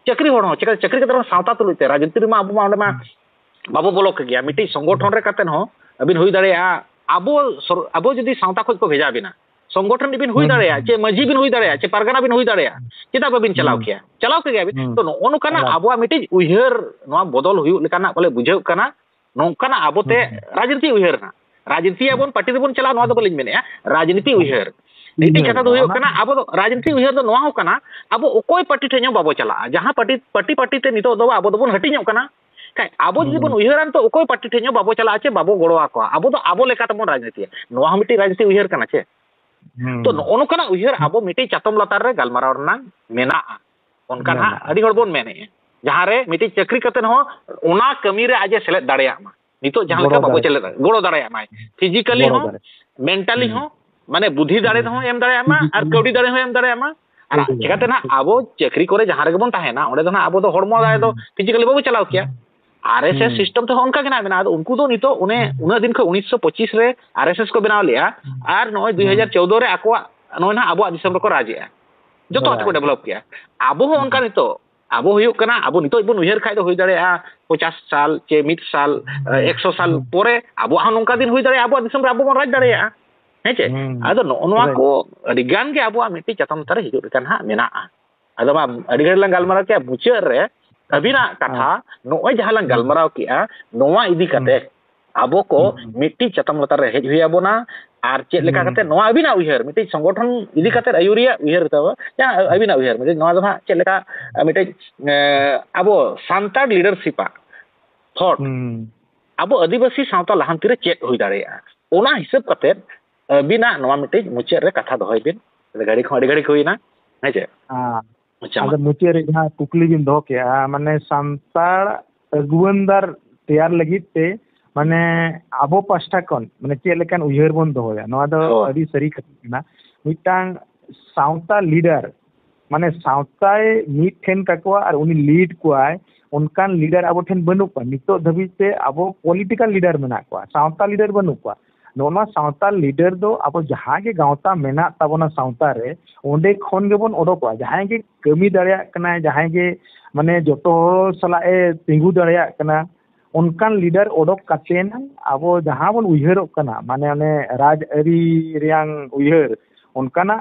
चक्री होड़ हो चक्री कतर सावता तुलते राजनीति मा आबो मा बाबो बोलक गया मिटी संगठन रे कतन हो अबिन हुई दाड़ेया आबो जदी सावता खोज को भेजा बिना संगठन बिन हुई दाड़ेया चे मझी बिन हुई दाड़ेया चे पारगाना बिन हुई दाड़ेया चेदा बाबिन चलाव के गया बिन तो ओनुकाना आबो मिटी उयहर नवा बदल हुयु लेकाना बोले बुझाउ कना नोंकाना आबोते राजनीति उयहरना राजनीति आबोन पार्टी रे बोन चला नवा दो बोलिन मेने राजनीति उयहर नीति कथा दो हुयु कना आबो राजनीति उयहर दो नवा हो कना आबो ओकोय पार्टी ठेño बाबो चला जहां पार्टी ते नितो दो आबो दो बोन हटिño कना काय आबो जदि बोन उयहरान तो ओकोय पार्टी ठेño बाबो चला आचे बाबो गोड़ो आको आबो दो आबो लेका तमोन राजनीति नवा मिटी राजनीति उयहर कना चे तो ओनो कना उयहर आबो मिटी चातम लतार रे गालमाराव रना मेना ओनकाना अडी हड़ बोन मेने जहां रे मिटी चक्री कतन हो ओना कमी रे आजे सेलेक्ट दाड़ेया मा नितो जहां लेका बाबो चले गोड़ो दाड़ेया मा फिजिकली हो मेंटली हो माने बुद्धि दाड़े हो एम दाड़ेया मा आर कौडी दाड़े हो एम दाड़ेया मा आर चिकाते ना आबो चक्री करे जहां रे बोन ताहेना ओंडे दो ना आबो दो हड़मो दाड़े दो फिजिकली बाबो चलाव किया आरएसएस सिस्टम तो उनका के ना मेना उनको तो नितो उने उना दिन को 1925 रे आरएसएस को बनाव लिया आर नय 2014 रे आकोआ नय ना आबो दिसम रे को राजिया जतो को डेवलप किया आबो हो उनका नितो आबो हुयु कना आबो नितो बन उयहर खाय दो हुई दाड़ेया 50 साल चे 100 साल 100 साल पोरे आबो हा नोंका दिन हुई दाड़ेया आबो दिसम रे आबो बन राज दाड़ेया हेचे आदो नोआ को अडिगान के आबो मिटी चतम तारे हिजु कन हा मेना आदो मा अडिगान ला गालमारा के मुचार रे अबिना कथा नोय जहां ला गालमाराव किया नोआ इदी कते आबो को मिट्टी चतम लतार रे हेज हुई आबोना ᱟᱨ ᱪᱮᱫ ᱞᱮᱠᱟ ᱠᱟᱛᱮ ᱱᱚᱣᱟ ᱟᱹᱵᱤᱱᱟᱜ ᱩᱭᱦᱟᱹᱨ ᱢᱤᱫᱴᱤᱡ ᱥᱚᱝᱜᱚᱴᱷᱚᱱ ᱤᱫᱤ ᱠᱟᱛᱮ ᱟᱹᱭᱩᱨᱤᱭᱟᱹ ᱩᱭᱦᱟᱹᱨ ᱛᱟᱵᱚ ᱡᱟᱦᱟᱸ ᱟᱹᱵᱤᱱᱟᱜ ᱩᱭᱦᱟᱹᱨ ᱢᱤᱫᱴᱤᱡ ᱱᱚᱣᱟ ᱫᱚ ᱦᱟᱸᱜ ᱪᱮᱫ ᱞᱮᱠᱟ ᱢᱤᱫᱴᱤᱡ ᱟᱵᱚ ᱥᱟᱱᱛᱟᱲ ᱞᱤᱰᱟᱨᱥᱤᱯᱟᱜ ᱛᱷᱚᱴ ᱟᱵᱚ ᱟᱹᱫᱤᱵᱟᱹᱥᱤ ᱥᱟᱶᱛᱟ ᱞᱟᱦᱟᱱᱛᱤ ᱨᱮ ᱪᱮᱫ ᱦᱩᱭ ᱫᱟᱲᱮᱭᱟᱜᱼᱟ ᱚᱱᱟ ᱦᱤᱥᱟᱹᱵ ᱠᱟᱛᱮ ᱟᱹᱵᱤᱱᱟᱜ ᱱᱚᱣᱟ ᱢᱤᱫᱴᱤᱡ ᱢᱩᱪᱟᱹᱫ ᱨᱮ ᱠᱟᱛᱷᱟ ᱫᱚᱦᱚᱭ ᱵᱤᱱ ᱜᱟᱹᱲᱤ ᱠᱚ ᱟᱹᱰᱤ ᱜᱷᱟᱹᱲᱤᱡ ᱦᱩᱭᱱᱟ ᱦᱮᱸ ᱪᱮ ᱟᱫᱚ ᱢᱩᱪᱟᱹᱫ ᱨᱮ ᱡᱟᱦᱟᱸ ᱠᱩᱠᱞᱤ ᱵᱤᱱ ᱫᱚᱦᱚ ᱠᱮᱜᱼᱟ ᱢᱟᱱᱮ ᱥᱟᱱᱛᱟᱲ ᱟᱹᱜᱩᱣᱟᱹᱱᱫᱟᱨ ᱛᱮᱭᱟᱨ ᱞᱟᱹᱜᱤᱫ ᱛᱮ ᱢᱟᱱᱮ ᱟᱵᱚ ᱯᱟᱥᱴᱟ ᱠᱷᱚᱱ ᱢᱟᱱᱮ ᱪᱮᱫ ᱞᱮᱠᱟᱱ ᱩᱭᱦᱟᱹᱨ ᱵᱚᱱ ᱫᱚᱦᱚᱭᱟ ᱱᱚᱣᱟ ᱫᱚ ᱟᱹᱰᱤ ᱥᱟᱹᱨᱤ ᱠᱟᱛᱷᱟ ᱠᱟᱱᱟ ᱢᱤᱫᱴᱟᱝ ᱥᱟᱶᱛᱟ ᱞᱤᱰᱟᱨ ᱢᱟᱱᱮ ᱥᱟᱶᱛᱟᱭ ᱢᱤᱫ ᱴᱷᱮᱱ ᱠᱟᱠᱚᱣᱟ ᱟᱨ ᱩᱱᱤ ᱞᱤᱰ ᱠᱚᱣᱟᱭ ᱚᱱᱠᱟᱱ ᱞᱤᱰᱟᱨ ᱟᱵᱚ ᱴᱷᱮᱱ ᱵᱟᱹᱱᱩᱜ ᱠᱚᱣᱟ ᱱᱤᱛᱚᱜ ᱫᱷᱟᱹᱵᱤᱡ ᱛᱮ ᱟᱵᱚ ᱯᱚᱞᱤᱴᱤᱠᱟᱞ ᱞᱤᱰᱟᱨ ᱢᱮᱱᱟᱜ ᱠᱚᱣᱟ ᱥᱟᱶᱛᱟ ᱞᱤᱰᱟᱨ ᱵᱟᱹᱱᱩᱜ ᱠᱚᱣᱟ ᱱᱚᱣᱟ ᱥᱟᱶᱛᱟ ᱞᱤᱰᱟᱨ ᱫᱚ ᱟᱵᱚ ᱡᱟᱦᱟᱸ ᱜᱮ ᱜᱟᱶᱛᱟ ᱢᱮᱱᱟᱜ ᱛᱟᱵᱚᱱᱟ ᱥᱟᱶᱛᱟ ᱨᱮ ᱚᱸᱰᱮ ᱠᱷᱚᱱ ᱜᱮᱵᱚᱱ ᱚᱰᱚᱠᱚᱜᱼᱟ ᱡᱟᱦᱟᱸᱭ ᱜᱮ ᱠᱟᱹᱢᱤ ᱫᱟᱲᱮᱭᱟᱜ ᱠᱟᱱᱟᱭ ᱡᱟᱦᱟᱸᱭ ᱜᱮ ᱢᱟᱱᱮ ᱡᱚᱛᱚ ᱦᱚᱲ ᱥᱟᱞᱟᱜ ᱮ ᱛᱤᱸᱜᱩ ᱫᱟᱲᱮᱭᱟᱜ ᱠᱟᱱᱟ ᱚᱱᱠᱟन leader odok katen abo jahan bon uyharok kana mane ane raj ari riyang uyhar onkana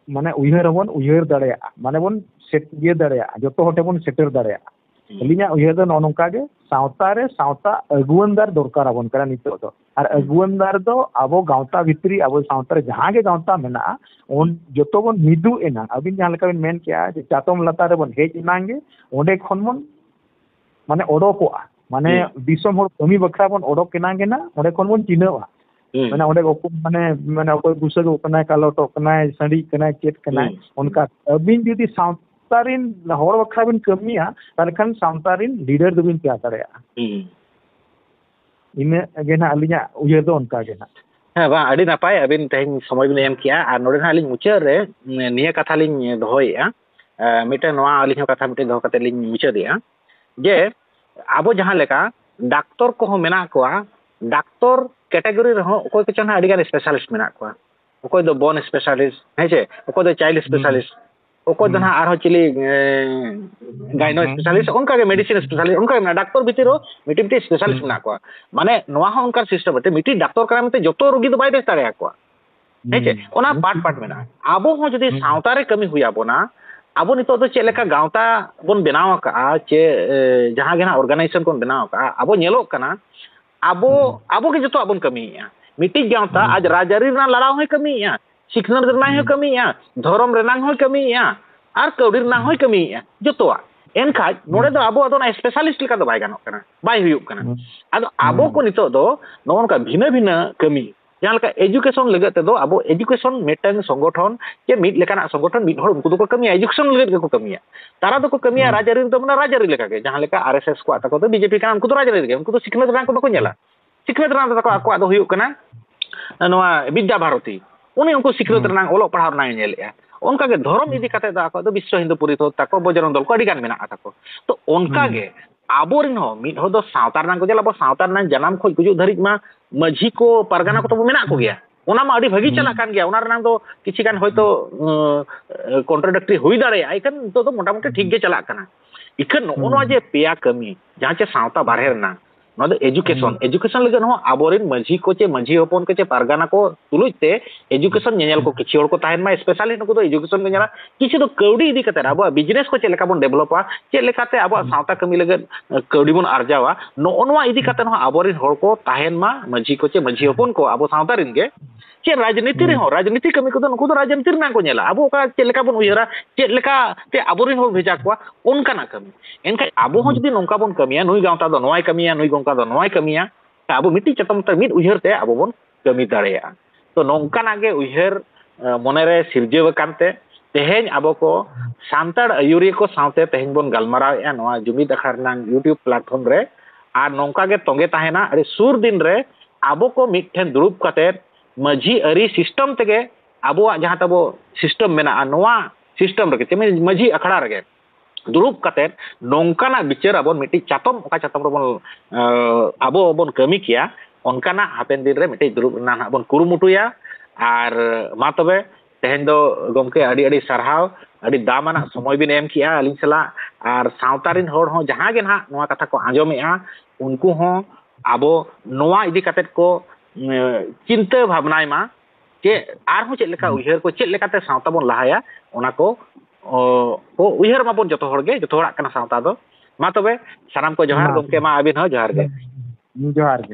mane uyhar bon uyhar dareya mane bon set ye dareya joto hote bon setter dareya alinya uyhar do nonongka ge sauta re sauta aguandar dorkar abon kana nito do ar aguandar do abo gauta bhitri abo sauta re jahan ge gauta mena on joto bon midu ena abin jahan leka bin men kya je chatom lata re bon hej inange onde khon mon mane odokoa মানে দিশম হল কমি বখরা বন অডক কেনাঙ্গেনা ওরে কোন বন চিনাওয়া মানে ওরে মানে অকয় বুসগ কনায় কালোট কনায় সাড়ি কনায় চেট কনায় উনকা আবিন যদি সাঁওতারিন হর বখরা বিন কমিয়া তাহলে খান সাঁওতারিন লিডার দুবিন কে আতারেয়া ইনে গেনা আলিয়া উইয়ার দো উনকা গেনা হ্যাঁ বা আডি নাপাই আবিন তেহেন সময় বিন এম কিয়া আর নোডে না আলিন মুচার রে নিয়া কথা লিন দহয়য়া মিটা নোয়া আলিন কথা মিটা দহ কাতে লিন মুচাদিয়া যে abo jahan leka doctor ko mena ko doctor category reho okoy ko chana adigan specialist mena ko okoy do bone specialist heche okoy do child specialist okoy do na arho chili gyno specialist onka ge medicine specialist onka na doctor bitiro miti specialist mena ko mane noa ha onkar system ate miti doctor kana mate joto rogi do bai des tare ko heche ona part mena abo ho jodi sautare kami huya bona abo nito do chet leka gauta bon benaw ka che jahan gena organization kon benaw ka abo nyelok kana abo ke joto abon kamiya miti gauta aj rajari na laraw hoy kamiya शिक्षण रना होय कमिया धर्म रना होय कमिया are कौडी रना होय कमिया जोतोआ एनखा नोडे दो आबो अदो specialist लेका दो बाय गानो कना बाय हुयुक कना आदो आबो को नितो दो नोन का भिना भिना कमी जहां लका एजुकेशन लगत ते दो आबो एजुकेशन मेटन संगठन जे मिड लेकाना संगठन मिड हर उनको दो कमिया एजुकेशन लगत को कमिया तारा दो को कमिया राजरी तो मना राजरी लेका के जहां लेका आरएसएस को आता को तो बीजेपी का उनको तो राजरी के उनको तो शिक्षण रना को बको नेला शिक्षण रना तो को आदो हुयुक कना नोआ विद्या भारती उनी उनको शिक्षित रना ओलो पढ़ाव ना नेलेया उनका के धर्म इदी कते दा को विश्व हिंदू परिषद ताको बजरंग दल को अडी गान मेना ताको तो उनका के आबोरिन हो मिड हो दो सावतार ना को जेला बो सावतार ना जन्म खोज गुजु धरिक मा माझी को परगना को तो मेना को गया ओना मा अडी भगी चला कान गया ओना रना दो किछि गान होयतो कॉन्ट्राडिक्टरी हुई दाड़े आइकन तो मोटा मोटी ठीक गे चला काना इखन ओनो जे पेया कमी जहां चे सावता बारहे रना नो एजुकेशन लगे हो आबोरिन माझी को चे माझी होपन के चे पारगाना को तुलुजते एजुकेशन नेल को किछि और को ताहेन मा स्पेशलिस्ट को तो एजुकेशन के नेला किछि तो कौडी इदी कते आबो बिजनेस को चे लेका बन डेवलपा चे लेकाते आबो सावता कमी लगे कौडी बन आरजावा नोनवा इदी कते हो आबोरिन होर को ताहेन मा माझी को चे माझी होपन को आबो सावता रिन गे चे राजनीति रे हो राजनीति कमी को नको तो राजनीति ना को नेला आबो का चे लेका बन उयरा चे लेका ते आबोरिन होर भेजा को उनका ना कमी एनका आबो हो जदी नोंका बन कमिया नुई गावता दो नोय कमिया नुई गोंका दो नोय कमिया आबो मिट्टी चतम त मिट उयहर ते आबो बन कमी दाड़ेया तो नोंका ना गे उयहर मने रे सिरजेव कानते तेहेन आबो को सांताड़ आयुरी को सावते तेहेन बन गलमाराया नोआ जुमिद अखार ना यूट्यूब प्लेटफॉर्म रे आ नोंका गे तोंगे ताहेना अरे सुर दिन रे आबो को मिठेन दुरुब काते माझी अरी सिस्टम तेगे आबो जहां तबो सिस्टम मेना नोआ सिस्टम रे ते माझी अखड़ा रे दुरुब काते नोंकाना बिचार आबोन मिट्टी चातम ओका चातम रे बन आबो बन कमी किया ओनकाना हापेन दिन रे मिट्टी दुरुब ना बन कुरुमुटुया आर मा तबे तेहेन दो गमके अडी अडी सरहाव अडी दामाना समय बिन एम किया अलिन सला आर सावतारिन होर हो जहां गे ना नोआ कथा को आंजोमेआ उनको हो आबो नोआ इदी काते को चिंता भावनाय मा के आर हो चेक लेका उयहर को चेक लेकाते सावता बन लहाया ओना को उयहर माबन जतो होड़गे जतो होड़ा कना सावता दो मा तबे सानाम को जोहार गमके मा आबिन हो जोहार गे जोहार